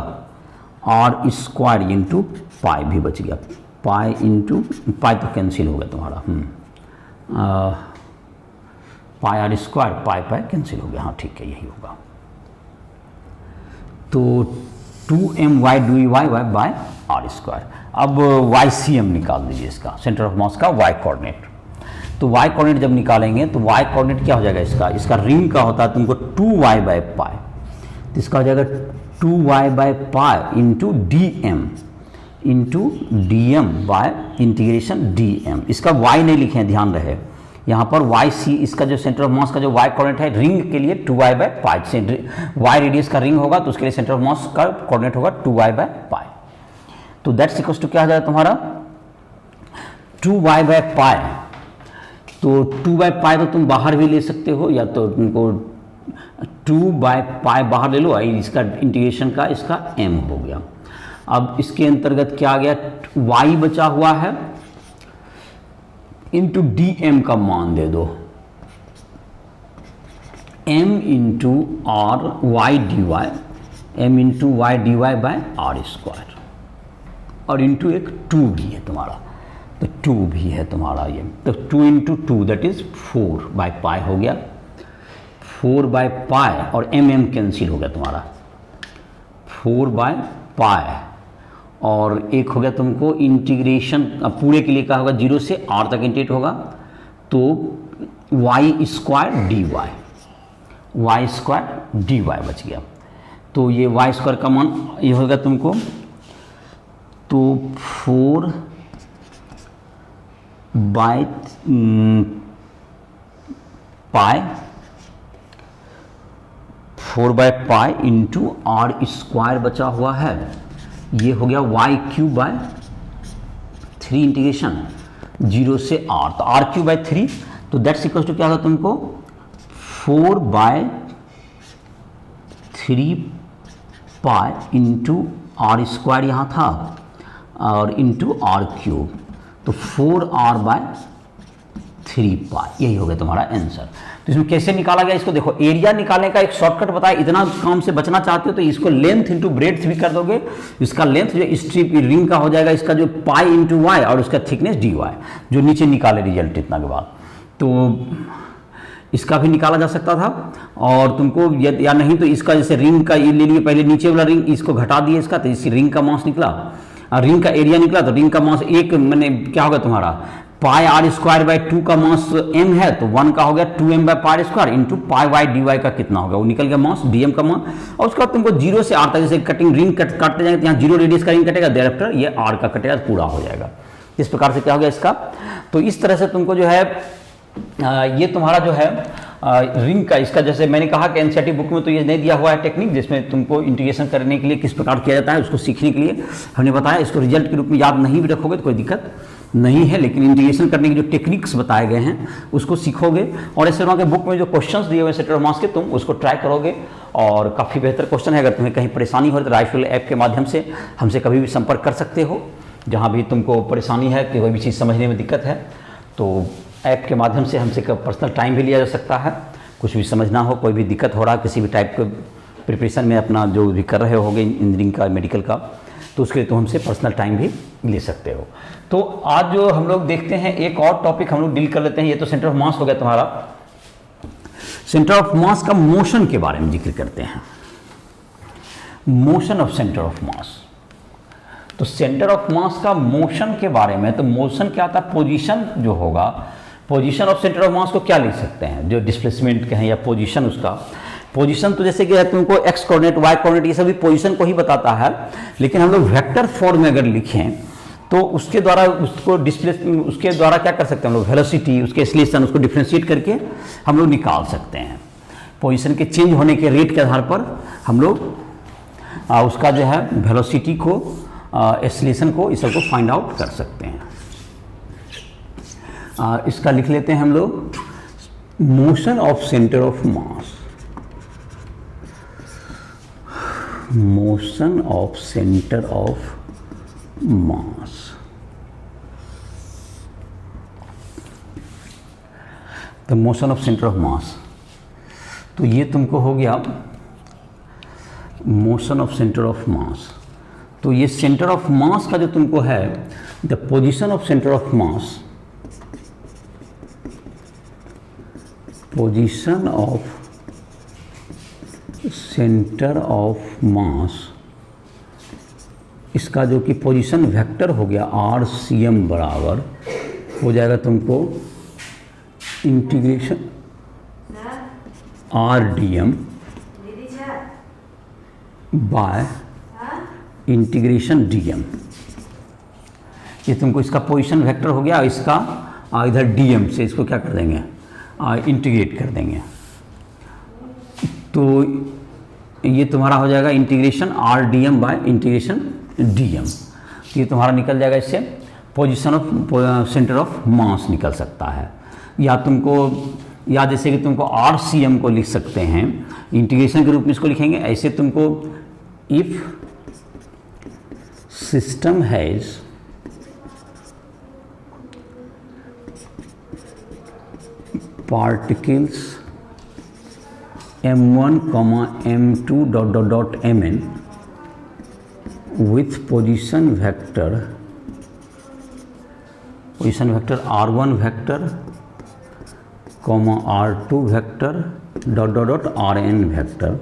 आर स्क्वायर इंटू पाई भी बच गया, पाई इंटू पाई तो कैंसिल हो गया तुम्हारा, pi r square pi pi cancel हो गया, हाँ ठीक है यही होगा। तो 2m y d y y by r square. अब वाई सी एम निकाल दीजिए, इसका सेंटर ऑफ मास का वाई कोऑर्डिनेट। तो y कोऑर्डिनेट जब निकालेंगे तो y कोऑर्डिनेट क्या हो जाएगा, इसका रिंग का होता है तुमको 2y/π, तो इसका हो जाएगा 2y/π into d m by integration dm। इसका y नहीं लिखे, ध्यान रहे यहाँ पर y c, इसका जो सेंटर ऑफ मास का जो y कोऑर्डिनेट है रिंग के लिए 2y/π से, y रेडियस का रिंग होगा तो उसके लिए सेंटर ऑफ मास का कोऑर्डिनेट होगा 2y/π। तो दैट्स इक्वल्स टू क्या हो जाएगा तुम्हारा 2y/π। तो 2/π तो तुम बाहर भी ले सकते हो, या तो तुमको 2/π बाहर ले लो, इसका इंटीग्रेशन का इसका m हो गया। अब इसके अंतर्गत क्या आ गया, y बचा हुआ है इंटू dm का मान दे दो, m into r y d y, m into y d y by r square, और इंटू एक 2 भी है तुम्हारा, तो 2 भी है तुम्हारा ये, तो 2 इंटू 2 दैट इज 4/π हो गया, 4/π और m कैंसिल हो गया तुम्हारा, 4/π और एक हो गया तुमको इंटीग्रेशन पूरे के लिए क्या होगा, 0 से r तक इंटीग्रेट होगा, तो y² dy बच गया। तो ये y² का मान ये होगा तुमको, तो 4/π इंटू r² बचा हुआ है, ये हो गया y³/3 इंटीग्रेशन 0 से r, तो r³/3, तो दैट्स इक्वल टू क्या होगा तुमको 4/3π इंटू r² यहाँ था और इंटू r³, तो 4r/3π, यही हो गया तुम्हारा आंसर। तो इसमें कैसे निकाला गया इसको देखो, एरिया निकालने का एक शॉर्टकट बताया, इतना काम से बचना चाहते हो तो इसको लेंथ इंटू ब्रेड्थ भी कर दोगे, इसका लेंथ जो स्ट्रिप रिंग का हो जाएगा, इसका जो पाई इंटू वाई और उसका थिकनेस dy, जो नीचे निकाले रिजल्ट इतना के बाद, तो इसका भी निकाला जा सकता था। और तुमको या नहीं तो इसका जैसे रिंग का ये ले लिए, पहले नीचे वाला रिंग इसको घटा दिए इसका, तो इसकी रिंग का मास निकला, रिंग का एरिया निकला, तो रिंग का मास एक मैंने क्या होगा तुम्हारा πr² का मास m है, तो 1 का हो गया 2m/πr² इंटू πy dy का कितना होगा, वो निकल गया मास dm का मान। और उसके बाद तुमको 0 से r तक जैसे कटिंग रिंग काटते जाएंगे, यहाँ 0 रेडियस का रिंग कटेगा, देयरआफ्टर ये r का कटेगा, पूरा हो जाएगा। इस प्रकार से क्या हो गया इसका, तो इस तरह से तुमको जो है ये तुम्हारा जो है रिंग का, इसका जैसे मैंने कहा कि एनसीईआरटी बुक में तो ये नहीं दिया हुआ है टेक्निक, जिसमें तुमको इंटीग्रेशन करने के लिए किस प्रकार किया जाता है उसको सीखने के लिए हमने बताया। इसको रिजल्ट के रूप में याद नहीं भी रखोगे तो कोई दिक्कत नहीं है, लेकिन इंटीग्रेशन करने के जो टेक्निक्स बताए गए हैं उसको सीखोगे, और ऐसे के बुक में जो क्वेश्चंस दिए हुए सेंटर ऑफ मास के तुम उसको ट्राई करोगे, और काफ़ी बेहतर क्वेश्चन है। अगर तुम्हें कहीं परेशानी हो तो राइफल ऐप के माध्यम से हमसे कभी भी संपर्क कर सकते हो, जहाँ भी तुमको परेशानी है कि कोई भी चीज़ समझने में दिक्कत है तो ऐप के माध्यम से हमसे पर्सनल टाइम भी लिया जा सकता है। कुछ भी समझना हो, कोई भी दिक्कत हो रहा है किसी भी टाइप के प्रिपरेशन में, अपना जो भी कर रहे होगे इंजीनियरिंग का मेडिकल का, तो उसके लिए तो हमसे पर्सनल टाइम भी ले सकते हो। तो आज जो हम लोग देखते हैं एक और टॉपिक हम लोग डील कर लेते हैं, ये तो सेंटर ऑफ मास हो गया तुम्हारा। सेंटर ऑफ मास का मोशन के बारे में जिक्र करते हैं, motion of centre of mass. तो सेंटर ऑफ मास का मोशन के बारे में, तो मोशन क्या आता है, पोजीशन जो होगा, position of centre of mass को क्या लिख सकते हैं, जो डिस्प्लेसमेंट के हैं या पोजीशन, उसका पोजीशन तो जैसे कि तुमको एक्स कोऑर्डिनेट वाई कोऑर्डिनेट ये सभी पोजीशन को ही बताता है, लेकिन हम लोग वेक्टर फॉर्म में अगर लिखें तो उसके द्वारा उसको उसके द्वारा क्या कर सकते हैं हम लोग, वेलोसिटी, उसके एक्सेलरेशन, उसको डिफ्रेंशिएट करके हम लोग निकाल सकते हैं। पोजीशन के चेंज होने के रेट के आधार पर हम लोग उसका जो है वेलोसिटी को, एक्सेलरेशन को, इस सबको फाइंड आउट कर सकते हैं। इसका लिख लेते हैं हम लोग, motion of centre of mass, motion of centre of mass. The motion of centre of mass, तो ये तुमको हो गया motion of centre of mass. तो ये सेंटर ऑफ मास का जो तुमको है, the position of centre of mass, position of centre of मास, इसका जो कि पोजीशन वेक्टर हो गया RCM बराबर हो जाएगा तुमको integration r d m by integration d m. ये तुमको इसका पोजीशन वेक्टर हो गया, इसका इधर डी एम से इसको क्या कर देंगे, इंटीग्रेट कर देंगे। तो ये तुम्हारा हो जाएगा integration r d m by integration d m. ये तुम्हारा निकल जाएगा, इससे position of centre of mass निकल सकता है। या जैसे कि तुमको आर सी एम को लिख सकते हैं, इंटीग्रेशन के रूप में इसको लिखेंगे। ऐसे तुमको if system has particles m1, m2 dot mn with position vector r1 vector, r2 vector dot rn vector।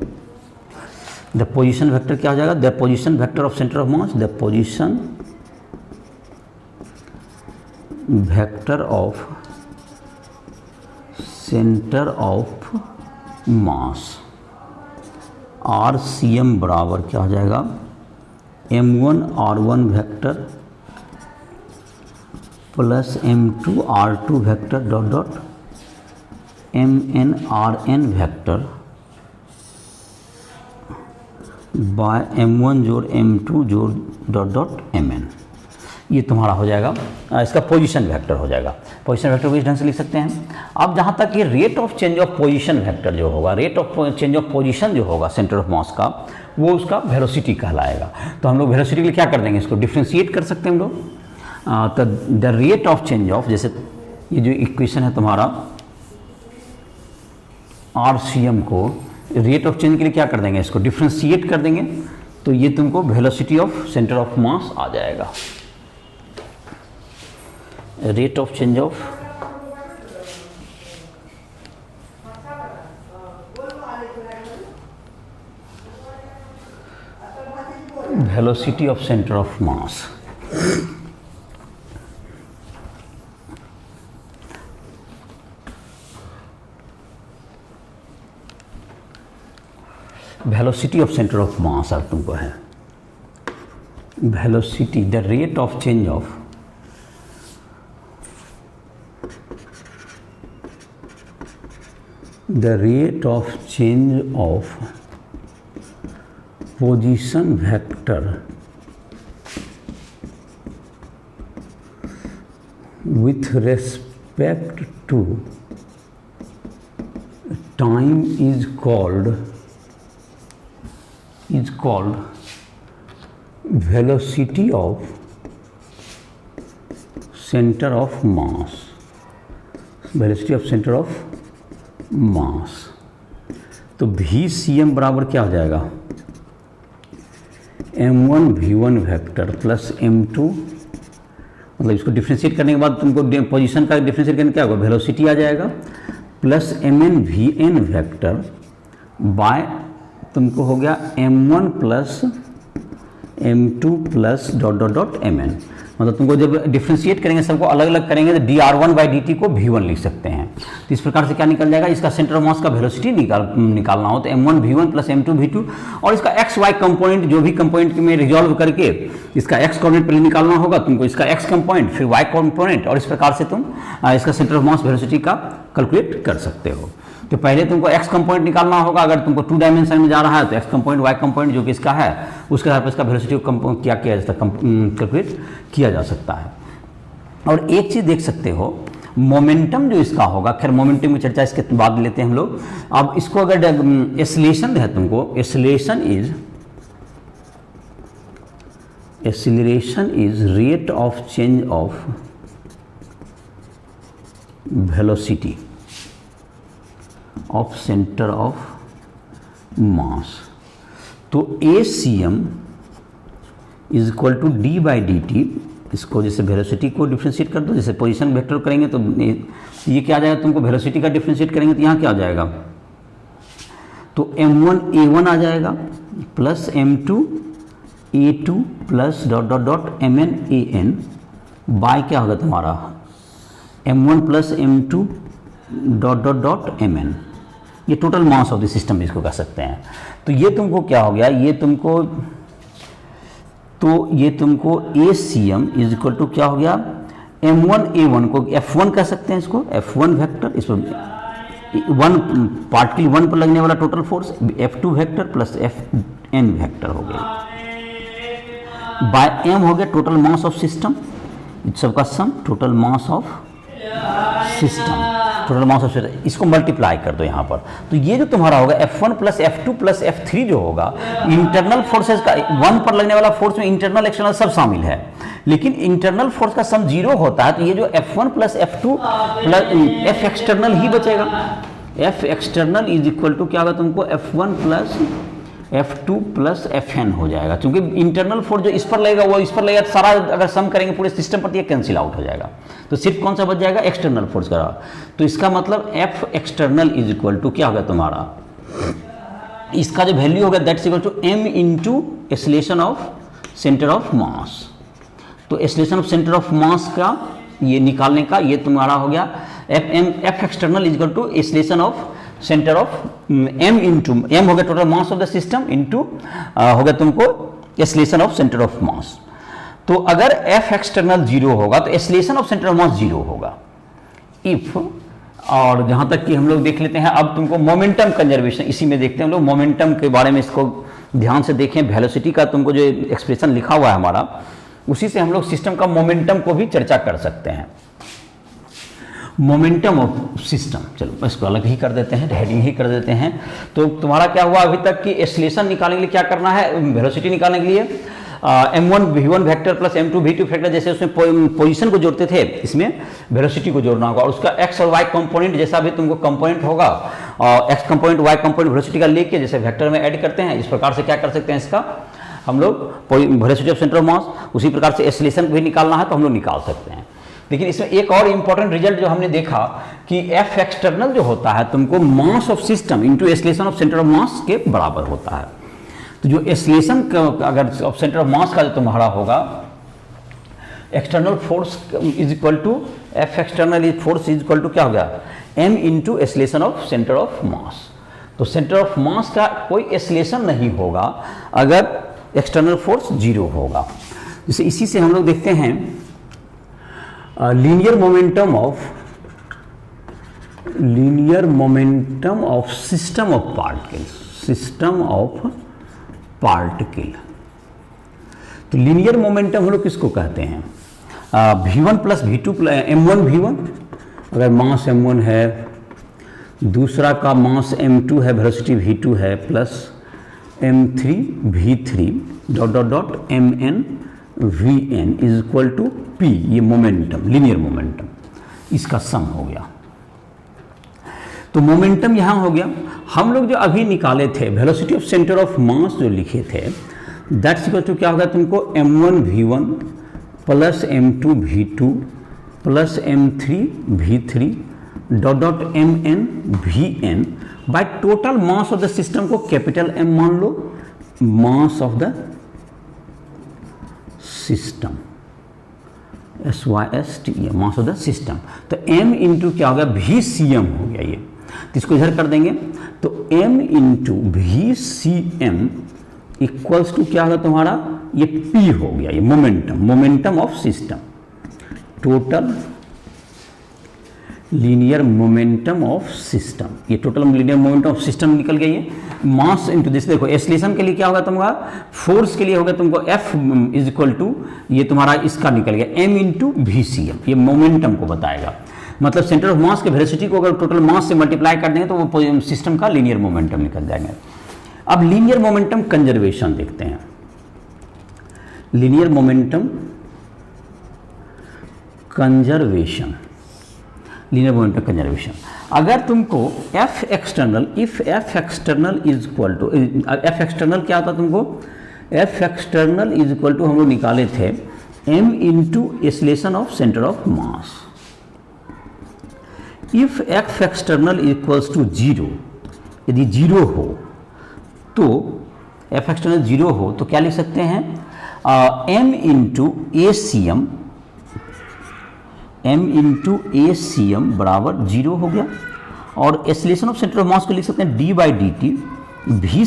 the position vector क्या हो जाएगा, the position vector of center of mass, the position vector of center of mass r c M बराबर क्या हो जाएगा, m1 r1 vector plus m2 r2 vector dot mn rn vector by m1 जोड़ m2 जोड़ dot mn। ये तुम्हारा हो जाएगा, इसका पोजीशन वेक्टर हो जाएगा। पोजीशन वेक्टर को इस ढंग से लिख सकते हैं। अब जहाँ तक ये rate of change of position vector जो होगा, rate of change of position जो होगा सेंटर ऑफ मास का, वो उसका वेलोसिटी कहलाएगा। तो हम लोग वेलोसिटी के लिए क्या कर देंगे, इसको डिफ्रेंशिएट कर सकते हैं हम लोग। तो the rate of change of, जैसे ये जो इक्वेशन है तुम्हारा आर सी एम को रेट ऑफ चेंज के लिए क्या कर देंगे, इसको डिफ्रेंशिएट कर देंगे। तो ये तुमको velocity of centre of mass आ जाएगा। Rate of change of velocity of centre of mass. Velocity of centre of mass अब तुमको है velocity, the rate of change of the rate of change of position vector with respect to time is called velocity of center of mass, velocity of center of मास। तो भी C M बराबर क्या हो जाएगा, m1 v1 vector plus m2, मतलब इसको differentiate करने के बाद तुमको पोजीशन का डिफ्रेंशिएट करने क्या होगा, वेलोसिटी आ जाएगा, plus mn vn vector by तुमको हो गया m1 plus m2 plus dot mn। मतलब तुमको जब डिफ्रेंशिएट करेंगे, सबको अलग अलग करेंगे, तो dr1 बाई dt को v1 लिख सकते हैं। तो इस प्रकार से क्या निकल जाएगा, इसका सेंटर ऑफ मास का वेलोसिटी निकालना हो तो m1 v1 plus m2 v2, और इसका x y कंपोनेंट जो भी कंपोनेंट में रिजॉल्व करके इसका x कंपोनेंट पहले निकालना होगा तुमको, इसका x कंपोनेंट फिर y कंपोनेंट, और इस प्रकार से तुम इसका सेंटर ऑफ मास वेलोसिटी का कैलकुलेट कर सकते हो। तो पहले तुमको x कंपोनेंट निकालना होगा, अगर तुमको 2 डायमेंशन में जा रहा है तो x कंपोनेंट y कंपोनेंट जो कि इसका है उसके आधार पर इसका वेलोसिटी क्या किया जा सकता है, कैलकुलेट किया जा सकता है। और एक चीज़ देख सकते हो, मोमेंटम जो इसका होगा, खैर मोमेंटम की चर्चा इसके बाद लेते हैं हम लोग। अब इसको अगर एक्सीलरेशन है तुमको, acceleration is rate of change of velocity of centre of mass. तो a C m is equal to d by D t, इसको जैसे वेलोसिटी को डिफ्रेंशिएट कर दो, जैसे पोजीशन वेक्टर करेंगे तो ये क्या आ जाएगा, तुमको वेलोसिटी का डिफ्रेंशिएट करेंगे तो यहाँ क्या आ जाएगा, तो m1 a1 आ जाएगा plus m2 a2 plus dot mn an by क्या होगा तुम्हारा m1 plus m2 dot dot dot m n, ये total mass of the system इसको कह सकते हैं। तो ये तुमको क्या हो गया, ये तुमको a C m is equal to क्या हो गया, M1 A1 को F1 कह सकते हैं, इसको F1 वेक्टर, इसको वन पार्टिकल 1 पर लगने वाला total force F2 vector plus Fn vector हो गया, बाय M हो गया टोटल मास ऑफ सिस्टम, इस सबका sum total mass of system, total mass of system, इसको मल्टीप्लाई कर दो यहाँ पर। तो ये जो तुम्हारा होगा F1 plus F2 plus F3 जो होगा, इंटरनल फोर्सेस का 1 पर लगने वाला फोर्स में इंटरनल एक्सटर्नल सब शामिल है, लेकिन इंटरनल फोर्स का सम 0 होता है, तो ये जो F1 plus F2 plus F external ही बचेगा। F external is equal to क्या होगा तुमको, F1 plus F2 plus Fn हो जाएगा, क्योंकि इंटरनल फोर्स जो इस पर लगेगा वो इस पर लगेगा, सारा अगर सम करेंगे पूरे सिस्टम पर तो ये कैंसिल आउट हो जाएगा, तो सिर्फ कौन सा बच जाएगा, एक्सटर्नल फोर्स का। तो इसका मतलब F external is equal to क्या होगा तुम्हारा, इसका जो वैल्यू होगा that's equal to M into acceleration of centre of mass. तो acceleration of centre of mass का ये निकालने का ये तुम्हारा हो गया F external is equal to acceleration of centre of M into M हो गया total mass of the system into हो गया तुमको acceleration of centre of mass. तो अगर F एक्सटर्नल 0 होगा तो एक्सेलरेशन ऑफ सेंटर ऑफ मास 0 होगा इफ, और जहाँ तक कि हम लोग देख लेते हैं अब तुमको मोमेंटम कंजर्वेशन, इसी में देखते हैं हम लोग मोमेंटम के बारे में, इसको ध्यान से देखें। वेलोसिटी का तुमको जो एक्सप्रेशन लिखा हुआ है हमारा, उसी से हम लोग सिस्टम का मोमेंटम को भी चर्चा कर सकते हैं। मोमेंटम ऑफ सिस्टम, चलो इसको अलग ही कर देते हैं, हेडिंग ही कर देते हैं। तो तुम्हारा क्या हुआ अभी तक कि एक्सेलरेशन निकालने के लिए क्या करना है, वेलोसिटी निकालने के लिए M1 V1 vector plus M2 V2 vector, जैसे उसमें पोजीशन को जोड़ते थे, इसमें वेलोसिटी को जोड़ना होगा, और उसका x और y कंपोनेंट जैसा भी तुमको कंपोनेंट होगा, x component y component velocity का लेके जैसे वेक्टर में ऐड करते हैं, इस प्रकार से क्या कर सकते हैं इसका हम लोग वेलोसिटी ऑफ सेंटर ऑफ मास, उसी प्रकार से एक्सेलरेशन भी निकालना है तो हम लोग निकाल सकते हैं। लेकिन इसमें एक और इंपॉर्टेंट रिजल्ट जो हमने देखा कि F एक्सटर्नल जो होता है तुमको mass of system into acceleration of centre of मास के बराबर होता है। तो जो एक्सेलरेशन अगर ऑफ सेंटर ऑफ मास का जो तुम्हारा होगा external force is equal to F external force is equal to क्या होगा, M into acceleration of centre of mass. तो सेंटर ऑफ मास का कोई एक्सेलरेशन नहीं होगा अगर एक्सटर्नल फोर्स 0 होगा। जैसे इसी से हम लोग देखते हैं linear momentum of system of particle. तो लीनियर मोमेंटम हम लोग किसको कहते हैं, V1 plus V2 M1 V1, अगर मास M1 है, दूसरा का मास M2 है, वेलोसिटी V2 है, plus M3 V3 dot dot dot Mn Vn is equal to P, ये मोमेंटम लीनियर मोमेंटम, इसका सम हो गया। तो मोमेंटम यहाँ हो गया। हम लोग जो अभी निकाले थे वेलोसिटी ऑफ सेंटर ऑफ मास जो लिखे थे दैट्स इक्वल टू क्या होगा तुमको, M1 V1 plus M2 V2 plus M3 V3 dot dot Mn Vn by total mass of the system को कैपिटल M मान लो, mass of the system SYST, mass of the system. तो M into क्या हो गया, VCM हो गया ये, तो इसको इधर कर देंगे तो M into VCM equals to क्या होगा तुम्हारा, ये P हो गया, ये momentum of system, total linear momentum of system, ये total linear momentum of system निकल गई है। मास इंटू दिस, देखो एक्सेलरेशन के लिए क्या होगा तुमका, फोर्स के लिए होगा तुमको F इज इक्वल टू ये तुम्हारा इसका निकल गया M इंटू VCM, ये मोमेंटम को बताएगा। मतलब सेंटर ऑफ मास के वेलोसिटी को अगर टोटल मास से मल्टीप्लाई कर देंगे तो वो सिस्टम का लीनियर मोमेंटम निकल जाएंगे। अब लीनियर मोमेंटम कंजर्वेशन देखते हैं। Linear momentum conservation, linear momentum conservation, अगर तुमको F external, if F external is equal to, F external क्या होता तुमको, F external is equal to हम लोग निकाले थे M into acceleration of centre of mass. If F external equals to 0, यदि 0 हो तो F एक्सटर्नल 0 हो तो क्या लिख सकते हैं, M into ACM m into A C M बराबर 0 हो गया। और acceleration of centre of mass को लिख सकते हैं d by D T V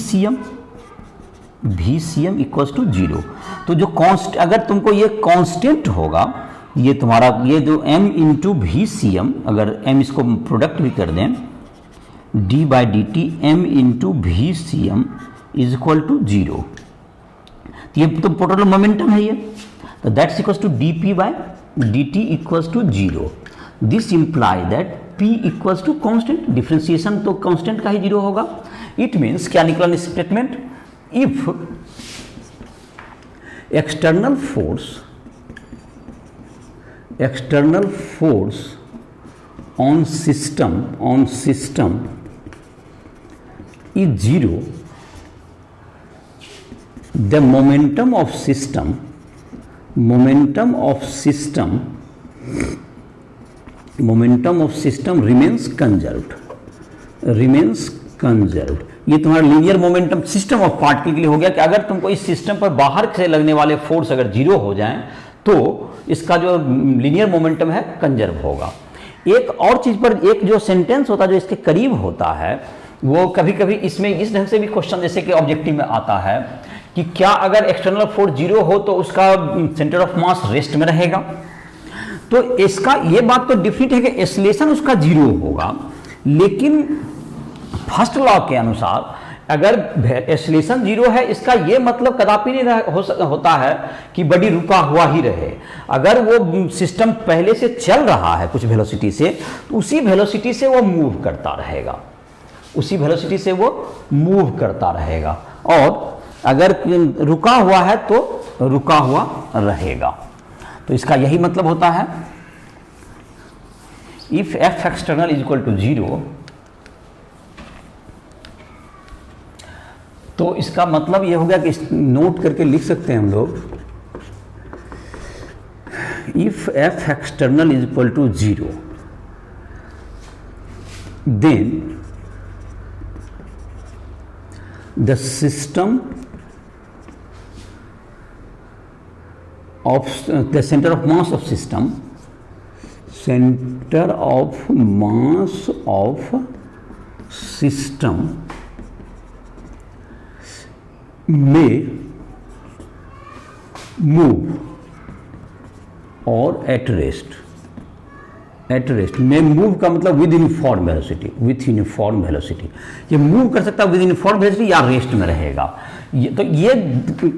C M equals to 0। तो जो कॉन्स्ट अगर तुमको ये कांस्टेंट होगा, ये तुम्हारा ये जो m इंटू वी सी एम, अगर m इसको प्रोडक्ट भी कर दें d by D t m into v C m is equal to 0। ये तो टोटल मोमेंटम है ये, तो that's equals to d p by D t equals to 0। This imply that p equals to constant, differentiation तो constant का ही 0 होगा। It means क्या निकला statement, if external force on system is 0, the momentum of system remains conserved। ये तुम्हारा linear momentum system of particle के लिए हो गया कि अगर तुमको इस सिस्टम पर बाहर से लगने वाले फोर्स अगर 0 हो जाएं तो इसका जो लीनियर मोमेंटम है कंजर्व होगा। एक और चीज पर एक जो सेंटेंस होता है जो इसके करीब होता है, वो कभी कभी इसमें इस ढंग से भी क्वेश्चन जैसे कि ऑब्जेक्टिव में आता है कि क्या अगर एक्सटर्नल फोर्स 0 हो तो उसका सेंटर ऑफ मास रेस्ट में रहेगा। तो इसका ये बात तो डिफिनिट है कि एक्सीलरेशन उसका 0 होगा, लेकिन फर्स्ट लॉ के अनुसार अगर एक्सीलरेशन 0 है इसका ये मतलब कदापि नहीं होता है कि बॉडी रुका हुआ ही रहे। अगर वो सिस्टम पहले से चल रहा है कुछ वेलोसिटी से, तो उसी वेलोसिटी से वो मूव करता रहेगा, और अगर रुका हुआ है तो रुका हुआ रहेगा। तो इसका यही मतलब होता है, if F external is equal to 0, तो इसका मतलब ये हो गया कि नोट करके लिख सकते हैं हम लोग, if F external is equal to 0 then the system of the center of mass of system may move or at rest में मूव का मतलब विद यूनिफॉर्म वेलोसिटी, ये मूव कर सकता है विद यूनिफॉर्म वेलोसिटी या रेस्ट में रहेगा। तो ये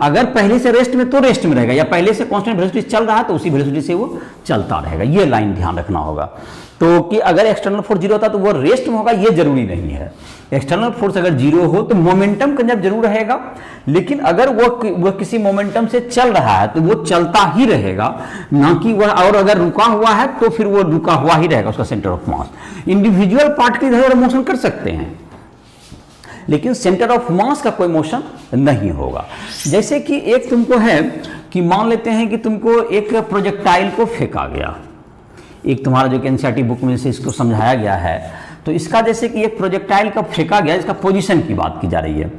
अगर पहले से रेस्ट में तो रेस्ट में रहेगा, या पहले से कांस्टेंट वेलोसिटी चल रहा है तो उसी वेलोसिटी से वो चलता रहेगा। ये लाइन ध्यान रखना होगा। तो कि अगर एक्सटर्नल फोर्स 0 होता तो वो रेस्ट में होगा, ये जरूरी नहीं है। एक्सटर्नल फोर्स अगर 0 हो तो मोमेंटम कंजर्व जरूर रहेगा, लेकिन अगर वो किसी मोमेंटम से चल रहा है तो वो चलता ही रहेगा, ना कि वह, और अगर रुका हुआ है तो फिर वो रुका हुआ ही रहेगा उसका centre of mass. Individual part की इधर मोशन कर सकते हैं, लेकिन सेंटर ऑफ मास का कोई मोशन नहीं होगा। जैसे कि एक तुमको है कि मान लेते हैं कि तुमको एक प्रोजेक्टाइल को फेंका गया, एक तुम्हारा जो कि एनसीईआरटी बुक में से इसको समझाया गया है, तो इसका जैसे कि एक प्रोजेक्टाइल का फेंका गया, इसका पोजीशन की बात की जा रही है।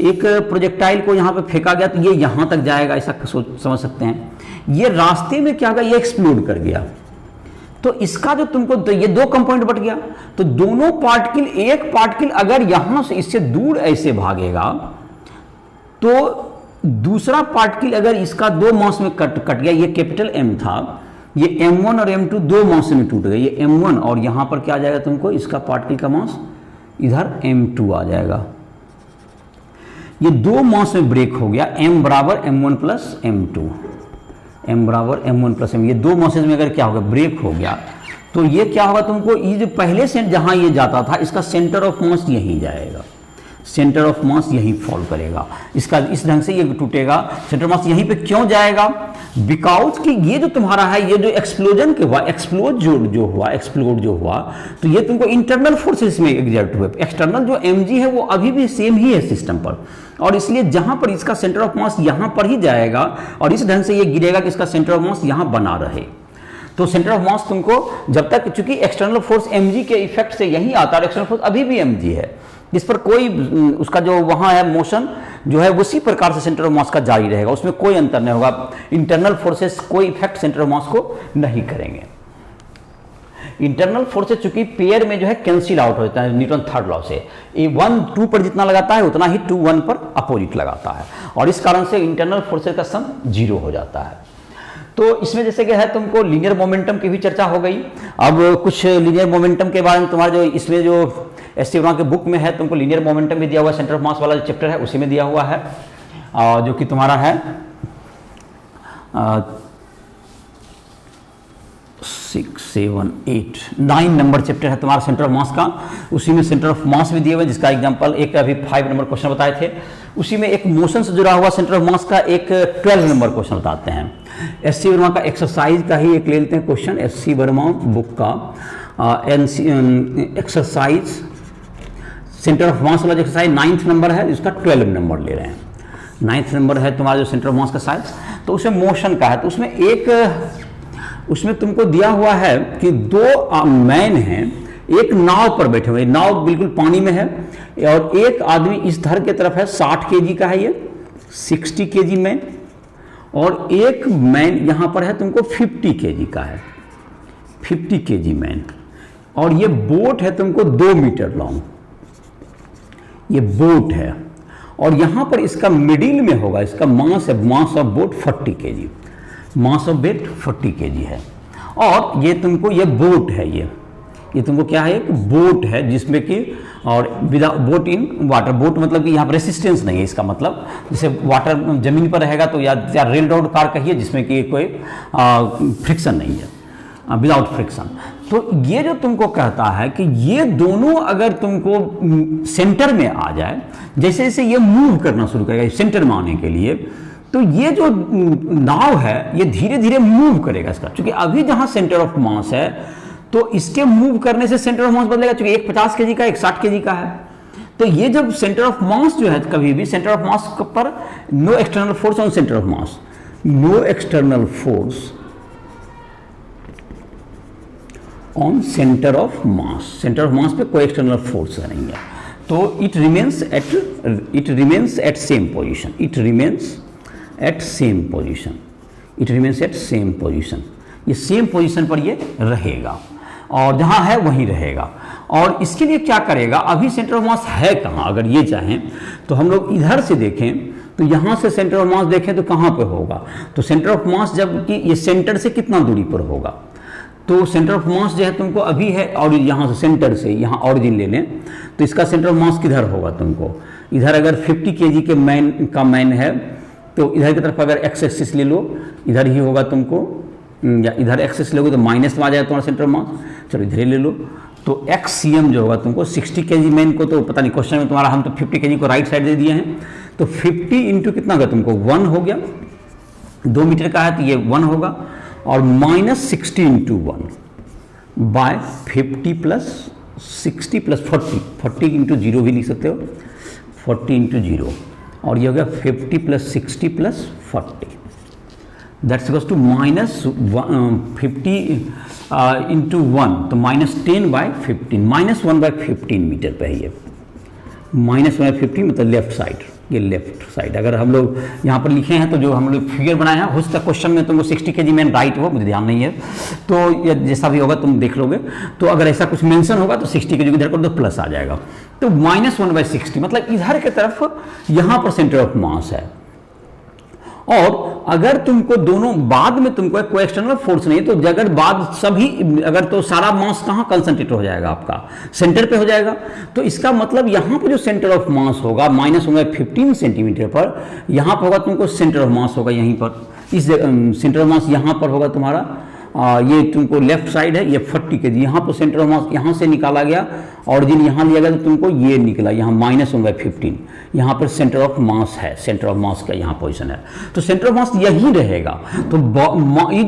एक प्रोजेक्टाइल को यहाँ पे फेंका गया तो ये यहाँ तक जाएगा, ऐसा समझ सकते हैं। ये रास्ते में क्या होगा, ये एक्सप्लोड कर गया, तो इसका जो तुमको तो ये दो कंपोनेंट बट गया, तो दोनों पार्टिकल, एक पार्टिकल अगर यहाँ से इससे दूर ऐसे भागेगा तो दूसरा पार्टिकल अगर इसका 2 मास में कट गया, ये कैपिटल M था, ये M1 और M2 2 मास में टूट गए, ये M1 और यहाँ पर क्या आ जाएगा तुमको, इसका पार्टिकल का मास इधर M2 आ जाएगा। ये 2 मास में ब्रेक हो गया, M बराबर M1 प्लस M2, M बराबर M1 प्लस M। ये 2 मासेज में अगर क्या होगा, ब्रेक हो गया, तो ये क्या होगा तुमको, ये जो पहले से जहाँ ये जाता था इसका सेंटर ऑफ मास यहीं जाएगा, सेंटर ऑफ मास यहीं फॉल करेगा, इसका इस ढंग से ये टूटेगा। सेंटर मास यहीं पे क्यों जाएगा, बिकॉज कि ये जो तुम्हारा है, ये जो एक्सप्लोजन के हुआ, एक्सप्लोड जो हुआ, तो ये तुमको इंटरनल फोर्सेस में एग्जर्ट हुए। एक्सटर्नल जो mg है वो अभी भी सेम ही है सिस्टम पर, और इसलिए जहां पर इसका सेंटर ऑफ मास यहां पर ही जाएगा और इस ढंग से ये गिरेगा कि इसका सेंटर ऑफ मास यहां बना रहे। तो सेंटर ऑफ मास तुमको जब तक, चूंकि एक्सटर्नल फोर्स mg के इफेक्ट से यही आता है, एक्सटर्नल फोर्स अभी भी mg है, इस पर कोई उसका जो वहाँ है मोशन जो है उसी प्रकार से सेंटर ऑफ मास का जारी रहेगा, उसमें कोई अंतर नहीं होगा। इंटरनल फोर्सेस कोई इफेक्ट सेंटर ऑफ मास को नहीं करेंगे। इंटरनल फोर्सेज चूंकि पेयर में जो है कैंसिल आउट हो जाता है न्यूटन थर्ड लॉ से, 1 2 पर जितना लगाता है उतना ही 2 1 पर अपोजिट लगाता है, और इस कारण से इंटरनल फोर्सेज का सम 0 हो जाता है। तो इसमें जैसे कि है तुमको लीनियर मोमेंटम की भी चर्चा हो गई। अब कुछ लीनियर मोमेंटम के बारे में तुम्हारा जो इसमें जो एस सी वर्मा के बुक में है तुमको लीनियर मोमेंटम भी दिया हुआ है, सेंटर ऑफ मास वाला जो चैप्टर है उसी में दिया हुआ है, जो कि तुम्हारा है 6 7 8 9 नंबर चैप्टर है तुम्हारा सेंटर ऑफ मास का। उसी में सेंटर ऑफ मास भी दिए हुए जिसका एग्जांपल एक अभी 5 नंबर क्वेश्चन बताए थे। उसी में एक मोशन से जुड़ा हुआ सेंटर ऑफ मास का एक 12 नंबर क्वेश्चन बताते हैं। एस सी वर्मा का एक्सरसाइज का ही एक ले लेते हैं question, S C Verma book का एक्सरसाइज सेंटर ऑफ मास वाला एक्सरसाइज 9th नंबर है, इसका 12 नंबर ले रहे हैं। 9th नंबर है तुम्हारा जो सेंटर ऑफ मास का साइज, तो उसमें मोशन का है। तो उसमें तुमको दिया हुआ है कि 2 मैन हैं, एक नाव पर बैठे हुए, नाव बिल्कुल पानी में है, और एक आदमी इस धर के तरफ है, 60 केजी का है ये, 60 केजी मैन, और एक मैन यहां पर है तुमको 50 केजी का है, 50 केजी मैन, और ये बोट है तुमको 2 मीटर लॉन्ग, ये बोट है, और यहां पर इसका मिडिल में होगा, इसका मास है, mass of boat 40 KG, mass of boat 40 KG है, और ये तुमको ये बोट है, ये तुमको क्या है, एक बोट है जिसमें कि, और without boat in water, boat मतलब कि यहाँ पर रेसिस्टेंस नहीं है, इसका मतलब जैसे वाटर जमीन पर रहेगा तो या रेल रोड कार कहिए जिसमें कि कोई फ्रिक्शन नहीं है, विदाउट फ्रिक्शन। तो ये जो तुमको कहता है कि ये दोनों अगर तुमको सेंटर में आ जाए, जैसे जैसे ये मूव करना शुरू करेगा सेंटर में आने के लिए, तो ये जो नाव है ये धीरे धीरे मूव करेगा इसका, क्योंकि अभी जहां सेंटर ऑफ मास है तो इसके मूव करने से सेंटर ऑफ मास बदलेगा, क्योंकि एक 50 केजी का एक 60 केजी का है। तो ये जब सेंटर ऑफ मास जो है, कभी भी सेंटर ऑफ मास पर no external force on centre of mass, no external force on centre of mass, centre of mass पे कोई एक्सटर्नल फोर्स नहीं है, तो it remains at same position, it remains at same position, it remains at same position, ये same position पर ये रहेगा, और जहां है वहीं रहेगा। और इसके लिए क्या करेगा, अभी सेंटर ऑफ मास है कहाँ, अगर ये चाहें तो हम लोग इधर से देखें, तो यहां से सेंटर ऑफ मास देखें तो कहां पे होगा, तो सेंटर ऑफ मास जबकि ये सेंटर से कितना दूरी पर होगा, तो सेंटर ऑफ मास जो है तुमको अभी है, और यहाँ से सेंटर से यहाँ ऑरिजिन ले लें तो इसका सेंटर ऑफ मास किधर होगा तुमको, इधर अगर 50 केजी के मैन है तो इधर की तरफ अगर एक्स एक्सिस ले लो, इधर ही होगा तुमको, या इधर एक्सिस लोगे तो माइनस में आ जाएगा तुम्हारा सेंटर ऑफ मास, चलो इधर ही ले लो, तो एक्स सी एम जो होगा तुमको 60 केजी मैन को, तो पता नहीं क्वेश्चन में तुम्हारा, हम तो 50 केजी को राइट साइड दे दिए हैं, तो 50 इंटू कितना होगा तुमको 1 हो गया, 2 मीटर का है तो ये 1 होगा, और -60 into 1 by 50 plus 60 plus 40 into 0 भी लिख सकते हो, 40 इंटू 0, और ये हो गया 50 plus 60 plus 40, that's equals to -50 into 1, तो -10 बाय 15, -1 बाय 15 मीटर पे है ये, -1 बाय 15 मतलब लेफ्ट साइड, ये लेफ्ट साइड। अगर हम लोग यहाँ पर लिखे हैं तो जो हम लोग फिगर बनाए हैं, हो सकता है क्वेश्चन में तुमको 60 केजी मैन राइट हो, मुझे ध्यान नहीं है, तो जैसा भी होगा तुम देख लोगे, तो अगर ऐसा कुछ मेंशन होगा तो 60 केजी इधर कर दो, प्लस आ जाएगा, तो -1 बाय 60 मतलब इधर की तरफ यहाँ पर सेंटर ऑफ मास है। और अगर तुमको दोनों बाद में तुमको कोई एक्सटर्नल फोर्स नहीं, तो अगर बाद सभी अगर, तो सारा मास कहाँ कंसंट्रेट हो जाएगा, आपका सेंटर पे हो जाएगा, तो इसका मतलब यहाँ पर जो सेंटर ऑफ मास होगा -15 सेंटीमीटर पर, यहाँ पर होगा तुमको सेंटर ऑफ मास होगा यहीं पर, इस सेंटर ऑफ मास यहाँ पर होगा तुम्हारा, ये तुमको लेफ्ट साइड है, ये 40 केजी, यहाँ पर सेंटर ऑफ मास यहाँ से निकाला गया, ऑरिजिन यहाँ लिया गया तो तुमको ये निकला, यहाँ -1/15, यहाँ पर सेंटर ऑफ मास है, सेंटर ऑफ मास का यहाँ पोजीशन है, तो सेंटर ऑफ मास यही रहेगा। तो ये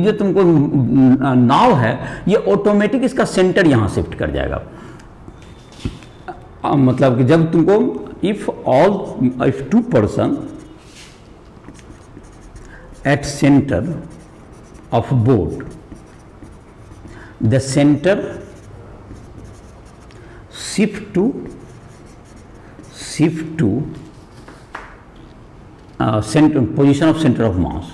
जो तुमको नाव है, ये ऑटोमेटिक इसका सेंटर यहाँ शिफ्ट कर जाएगा, मतलब कि जब तुमको if 2 person at centre of boat, the center shift to position of center of mass,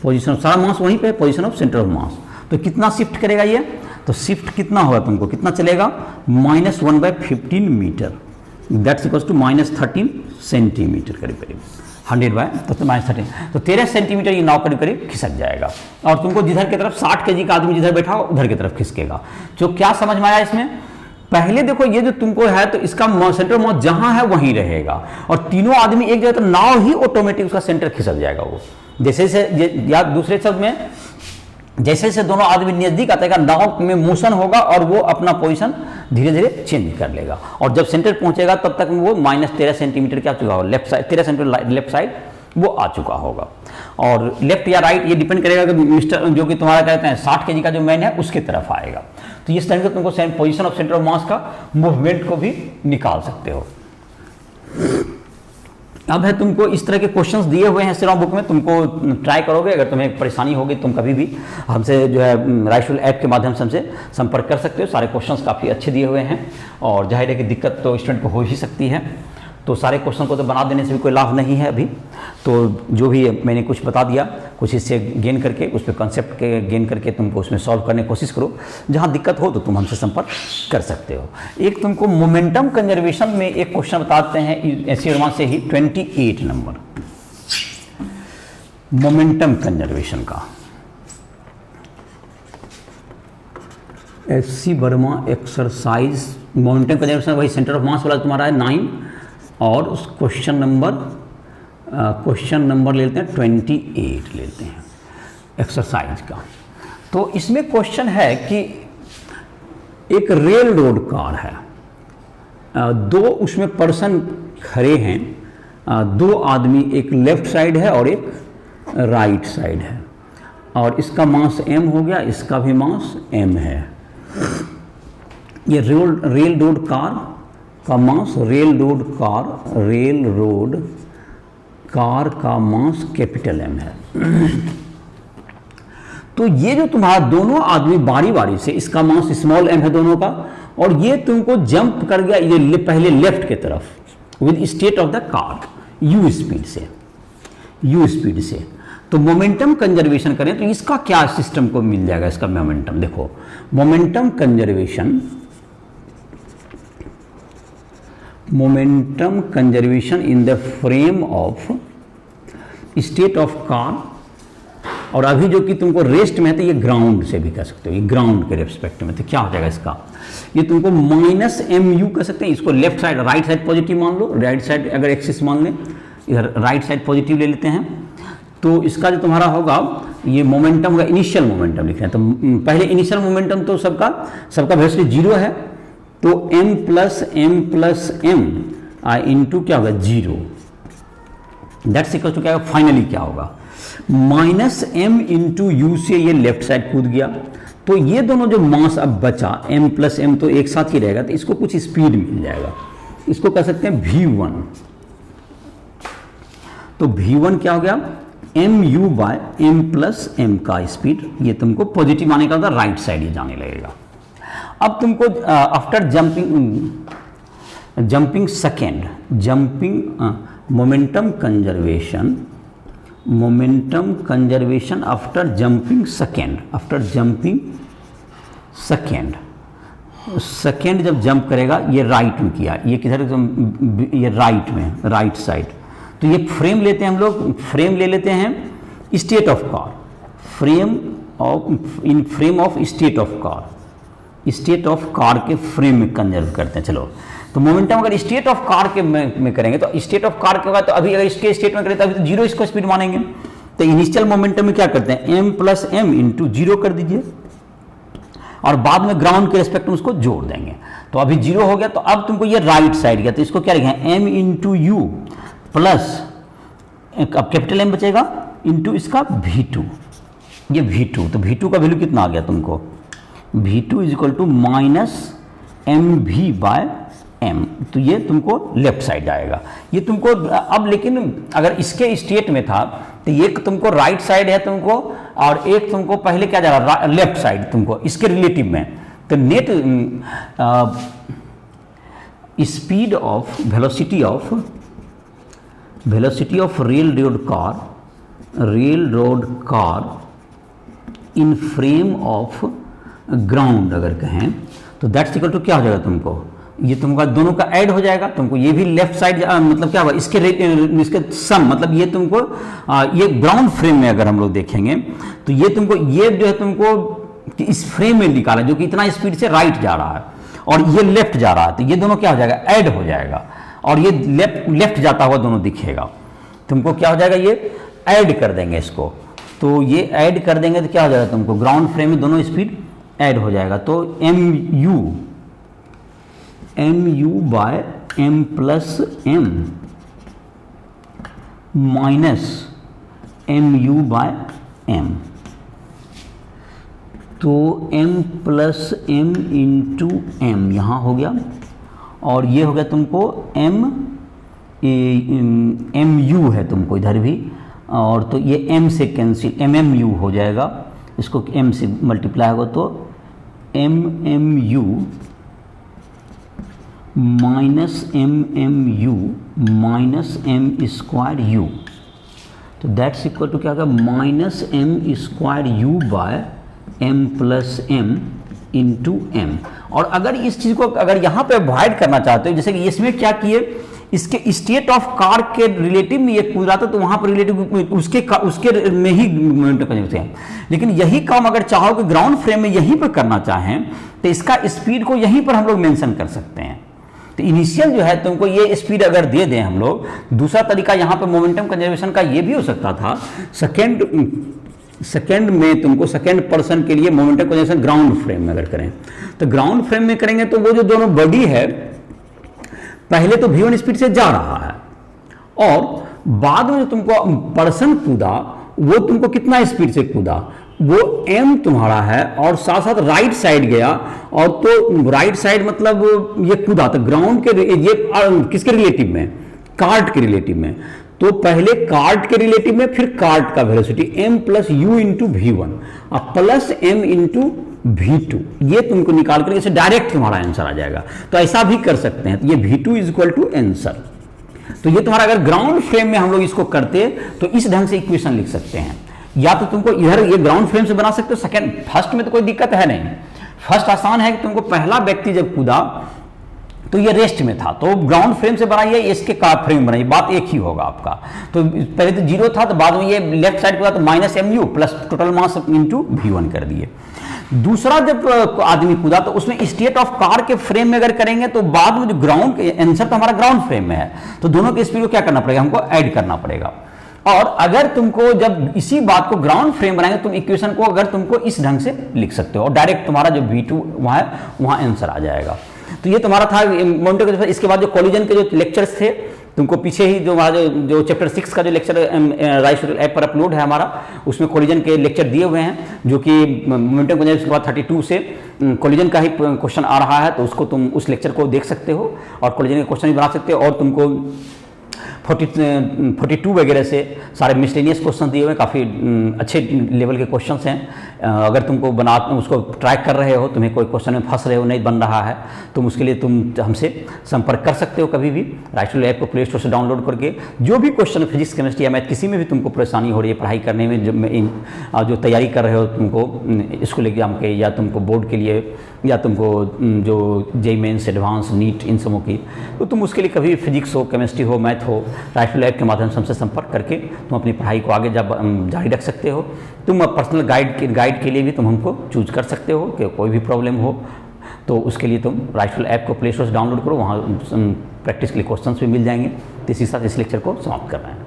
position सारा मास वहीं पे, position of centre of mass, तो कितना शिफ्ट करेगा ये, तो शिफ्ट कितना होगा तुमको, कितना चलेगा, -1/15 metre, that's equals to -13 centimetre करीब करीब, 100 बाय तो -13, तो 13 सेंटीमीटर ये नाव करीब करीब खिसक जाएगा। और तुमको जिधर की तरफ 60 kg का आदमी जिधर बैठा हो उधर की तरफ खिसकेगा। जो क्या समझ में आया इसमें, पहले देखो ये जो तुमको है तो इसका सेंटर ऑफ मास जहां है वहीं रहेगा, और तीनों आदमी एक जगह, तो नाव ही ऑटोमेटिक उसका सेंटर खिसक जाएगा वो। जैसे जैसे या दूसरे शब्द में जैसे जैसे दोनों आदमी नजदीक आता है नाव में मोशन होगा और वो अपना पोजीशन धीरे धीरे चेंज कर लेगा, और जब सेंटर पहुंचेगा तब तक वो -13 सेंटीमीटर क्या चुका होगा, left side 13 centimetre left side वो आ चुका होगा। और लेफ्ट या राइट ये डिपेंड करेगा कि मिस्टर जो कि तुम्हारा कहते हैं 60 kg का जो मैन है उसके तरफ आएगा। तो इस तरह से तुमको position of centre of mass का मूवमेंट को भी निकाल सकते हो। अब है तुमको इस तरह के क्वेश्चंस दिए हुए हैं सिरा बुक में, तुमको ट्राई करोगे, अगर तुम्हें परेशानी होगी तुम कभी भी हमसे जो है राइशुल ऐप के माध्यम से हमसे संपर्क कर सकते हो। सारे क्वेश्चंस काफ़ी अच्छे दिए हुए हैं, और जाहिर है कि दिक्कत तो स्टूडेंट को हो ही सकती है, तो सारे क्वेश्चन को तो बना देने से भी कोई लाभ नहीं है अभी। तो जो भी मैंने कुछ बता दिया, कुछ इससे गेन करके उस पर कॉन्सेप्ट के गेन करके तुमको उसमें सॉल्व करने की कोशिश करो। जहाँ दिक्कत हो तो तुम हमसे संपर्क कर सकते हो। एक तुमको मोमेंटम कंजर्वेशन में एक क्वेश्चन बताते हैं ऐसी से ही 28 नंबर मोमेंटम कंजर्वेशन का। FC Verma exercise momentum conservation, वही सेंटर ऑफ मास वाला तुम्हारा है 9, और उस क्वेश्चन नंबर ले लेते हैं 28 लेते हैं एक्सरसाइज का। तो इसमें क्वेश्चन है कि एक रेल रोड कार है, दो उसमें पर्सन खड़े हैं, दो आदमी, एक लेफ्ट साइड है और एक राइट साइड है, और इसका मास m हो गया, इसका भी मास m है। ये रेल रोड कार का मास, रेल रोड कार का मास कैपिटल M है। तो ये जो तुम्हारा दोनों आदमी बारी बारी से, इसका मास स्मॉल m है दोनों का, और ये तुमको जंप कर गया ये पहले लेफ्ट के तरफ with state of the car u speed से। तो मोमेंटम कंजर्वेशन करें तो इसका क्या सिस्टम को मिल जाएगा, इसका मोमेंटम देखो, momentum conservation in the frame of state of car, और अभी जो कि तुमको रेस्ट में है तो ये ग्राउंड से भी कह सकते हो, ये ग्राउंड के रिस्पेक्ट में, तो क्या हो जाएगा इसका, ये तुमको -mu कह सकते हैं। इसको left side right side positive मान लो, राइट साइड अगर एक्सिस मान लें, इधर राइट साइड पॉजिटिव ले लेते हैं, तो इसका जो तुम्हारा होगा ये मोमेंटम होगा, इनिशियल मोमेंटम लिख रहे हैं। तो पहले इनिशियल मोमेंटम तो सबका वेलोसिटी 0 है, तो m प्लस m इंटू क्या होगा 0, दैट्स इक्वल टू क्या होगा, फाइनली क्या होगा -m इंटू यू से ये लेफ्ट साइड कूद गया। तो ये दोनों जो मास अब बचा m प्लस m तो एक साथ ही रहेगा, तो इसको कुछ स्पीड मिल जाएगा, इसको कह सकते हैं v1। तो v1 क्या हो गया, mu by m plus m का स्पीड, ये तुमको पॉजिटिव आने का होता, राइट साइड ये जाने लगेगा। अब तुमको after jumping momentum conservation after jumping second जब जंप करेगा, ये राइट में किया, ये किधर, ये राइट में, राइट साइड। तो ये फ्रेम लेते हैं हम लोग, फ्रेम ले लेते हैं state of car, frame of state of car के फ्रेम में कंजर्व करते हैं। चलो, तो मोमेंटम अगर स्टेट ऑफ कार के में करेंगे तो स्टेट ऑफ कार के होगा, तो अभी अगर इसके स्टेट में करें तो अभी तो 0 इसको स्पीड मानेंगे। तो इनिशियल मोमेंटम में क्या करते हैं, m प्लस m इंटू 0 कर दीजिए, और बाद में ग्राउंड के रेस्पेक्ट में उसको जोड़ देंगे। तो अभी 0 हो गया, तो अब तुमको ये राइट साइड गया, तो इसको क्या लिखें, m इंटू यू प्लस, अब कैपिटल M बचेगा, इंटू इसका v2, ये v2। तो v2 का वैल्यू कितना आ गया तुमको, v2 is equal to -mv by m। तो ये तुमको लेफ्ट साइड जाएगा, ये तुमको अब, लेकिन अगर इसके स्टेट में था तो एक तुमको राइट साइड है तुमको, और एक तुमको पहले क्या जा रहा, लेफ्ट साइड तुमको इसके रिलेटिव में। तो net speed of velocity of rail road car in frame of ground अगर कहें तो दैट्स इक्वल टू क्या हो जाएगा तुमको, ये तुमका दोनों का ऐड हो जाएगा, तुमको ये भी लेफ्ट साइड मतलब क्या होगा इसके सम, मतलब ये तुमको ये ग्राउंड फ्रेम में अगर हम लोग देखेंगे तो ये तुमको ये जो है तुमको इस फ्रेम में निकाला जो कि इतना स्पीड से राइट जा रहा है और ये लेफ्ट जा रहा है, तो ये दोनों क्या हो जाएगा, ऐड हो जाएगा और ये लेफ्ट जाता हुआ दोनों दिखेगा। तुमको क्या हो जाएगा, ये ऐड कर देंगे इसको, तो ये ऐड कर देंगे तो क्या हो जाएगा तुमको, ग्राउंड फ्रेम में दोनों स्पीड ऐड हो जाएगा। तो mu by m plus m minus mu by m, तो m plus m into m यहाँ हो गया और ये हो गया तुमको mu है तुमको इधर भी, और तो ये m से कैंसिल mmu हो जाएगा, इसको m से मल्टीप्लाई होगा तो mmu minus mmu minus m square u, तो दैट्स इक्वल टू क्या होगा, minus m square u by m plus m into m। और अगर इस चीज़ को अगर यहाँ पे अवॉइड करना चाहते हो, जैसे कि इसमें क्या किए, इसके स्टेट ऑफ कार के रिलेटिव में ये कूद रहा था तो वहाँ पर रिलेटिव उसके में ही मोमेंटम कंजर्वेशन है, लेकिन यही काम अगर चाहो कि ग्राउंड फ्रेम में यहीं पर करना चाहें तो इसका स्पीड को यहीं पर हम लोग मेंशन कर सकते हैं। तो इनिशियल जो है तुमको ये स्पीड अगर दे दें हम लोग, दूसरा तरीका यहाँ पर मोमेंटम कंजर्वेशन का ये भी हो सकता था, सेकेंड में तुमको सेकेंड पर्सन के लिए मोमेंटम कंजर्वेशन ग्राउंड फ्रेम में अगर करें तो ग्राउंड फ्रेम में करेंगे तो वो जो दोनों बॉडी है पहले तो v1 स्पीड से जा रहा है और बाद में जो तुमको पर्सन कूदा वो तुमको कितना स्पीड से कूदा, वो m तुम्हारा है और साथ साथ राइट साइड गया, और तो राइट साइड मतलब ये कूदा तो ग्राउंड के ये किसके रिलेटिव में, कार्ट के रिलेटिव में, तो पहले कार्ट के रिलेटिव में फिर कार्ट का velocity m plus you into v1 और प्लस m इंटू v2, ये तुमको निकाल कर इसे डायरेक्ट तुम्हारा आंसर आ जाएगा। तो ऐसा भी कर सकते हैं, तो ये v2 is equal to answer. तो ये तुम्हारा अगर ग्राउंड फ्रेम में हम लोग इसको करते तो इस ढंग से इक्वेशन लिख सकते हैं, या तो तुमको इधर ये ग्राउंड फ्रेम से बना सकते हो, सेकंड फर्स्ट में तो कोई दिक्कत है नहीं, फर्स्ट आसान है कि तुमको पहला व्यक्ति जब कूदा तो ये रेस्ट में था तो ग्राउंड फ्रेम से बनाइए, इसके कार फ्रेम बनाइए, बात एक ही होगा आपका। तो पहले तो जीरो था तो बाद में ये लेफ्ट साइड कूदा तो minus mu plus total mass into v1 कर दिए। दूसरा जब आदमी कूदा तो उसमें स्टेट ऑफ कार के फ्रेम में अगर करेंगे तो बाद में जो ग्राउंड आंसर तो हमारा ग्राउंड फ्रेम में है, तो दोनों के स्पीड को क्या करना पड़ेगा, हमको ऐड करना पड़ेगा। और अगर तुमको जब इसी बात को ग्राउंड फ्रेम बनाएंगे तुम इक्वेशन को अगर तुमको इस ढंग से लिख सकते हो और डायरेक्ट तुम्हारा जो v2 वहाँ है वहाँ आंसर आ जाएगा। तो ये तुम्हारा था मोमेंटम। इसके बाद जो कॉलिजन के जो लेक्चर्स थे तुमको पीछे ही जो चैप्टर 6 का जो लेक्चर राइस ऐप पर अपलोड है हमारा, उसमें कॉलिजन के लेक्चर दिए हुए हैं जो कि मोमेंटम कंजर्वेशन के बाद 32 से कॉलिजन का ही क्वेश्चन आ रहा है, तो उसको तुम उस लेक्चर को देख सकते हो और कॉलिजन के क्वेश्चन भी बना सकते हो। और तुमको 42 वगैरह से सारे मिसलेनियस क्वेश्चन दिए हुए हैं, काफ़ी अच्छे लेवल के क्वेश्चंस हैं। अगर तुमको उसको ट्राई कर रहे हो, तुम्हें कोई क्वेश्चन में फंस रहे हो, नहीं बन रहा है, तुम उसके लिए तुम हमसे संपर्क कर सकते हो कभी भी। राइटल ऐप को प्ले स्टोर से डाउनलोड करके जो भी क्वेश्चन फिजिक्स केमिस्ट्री या मैथ किसी में भी तुमको परेशानी हो रही है पढ़ाई करने में, जो तैयारी कर रहे हो तुमको स्कूल एग्जाम के या तुमको बोर्ड के लिए या तुमको जो जेईई मेंस एडवांस नीट इन सबों की, तो तुम उसके लिए कभी फिजिक्स हो केमिस्ट्री हो मैथ हो राइफल ऐप के माध्यम से हमसे संपर्क करके तुम अपनी पढ़ाई को आगे जारी रख सकते हो। तुम पर्सनल गाइड के लिए भी तुम हमको चूज कर सकते हो कि कोई भी प्रॉब्लम हो तो उसके लिए तुम राइफल ऐप को प्ले स्टोर से डाउनलोड करो, वहाँ प्रैक्टिस के लिए क्वेश्चंस भी मिल जाएंगे। तो इसी साथ इस लेक्चर को समाप्त कर रहे हैं।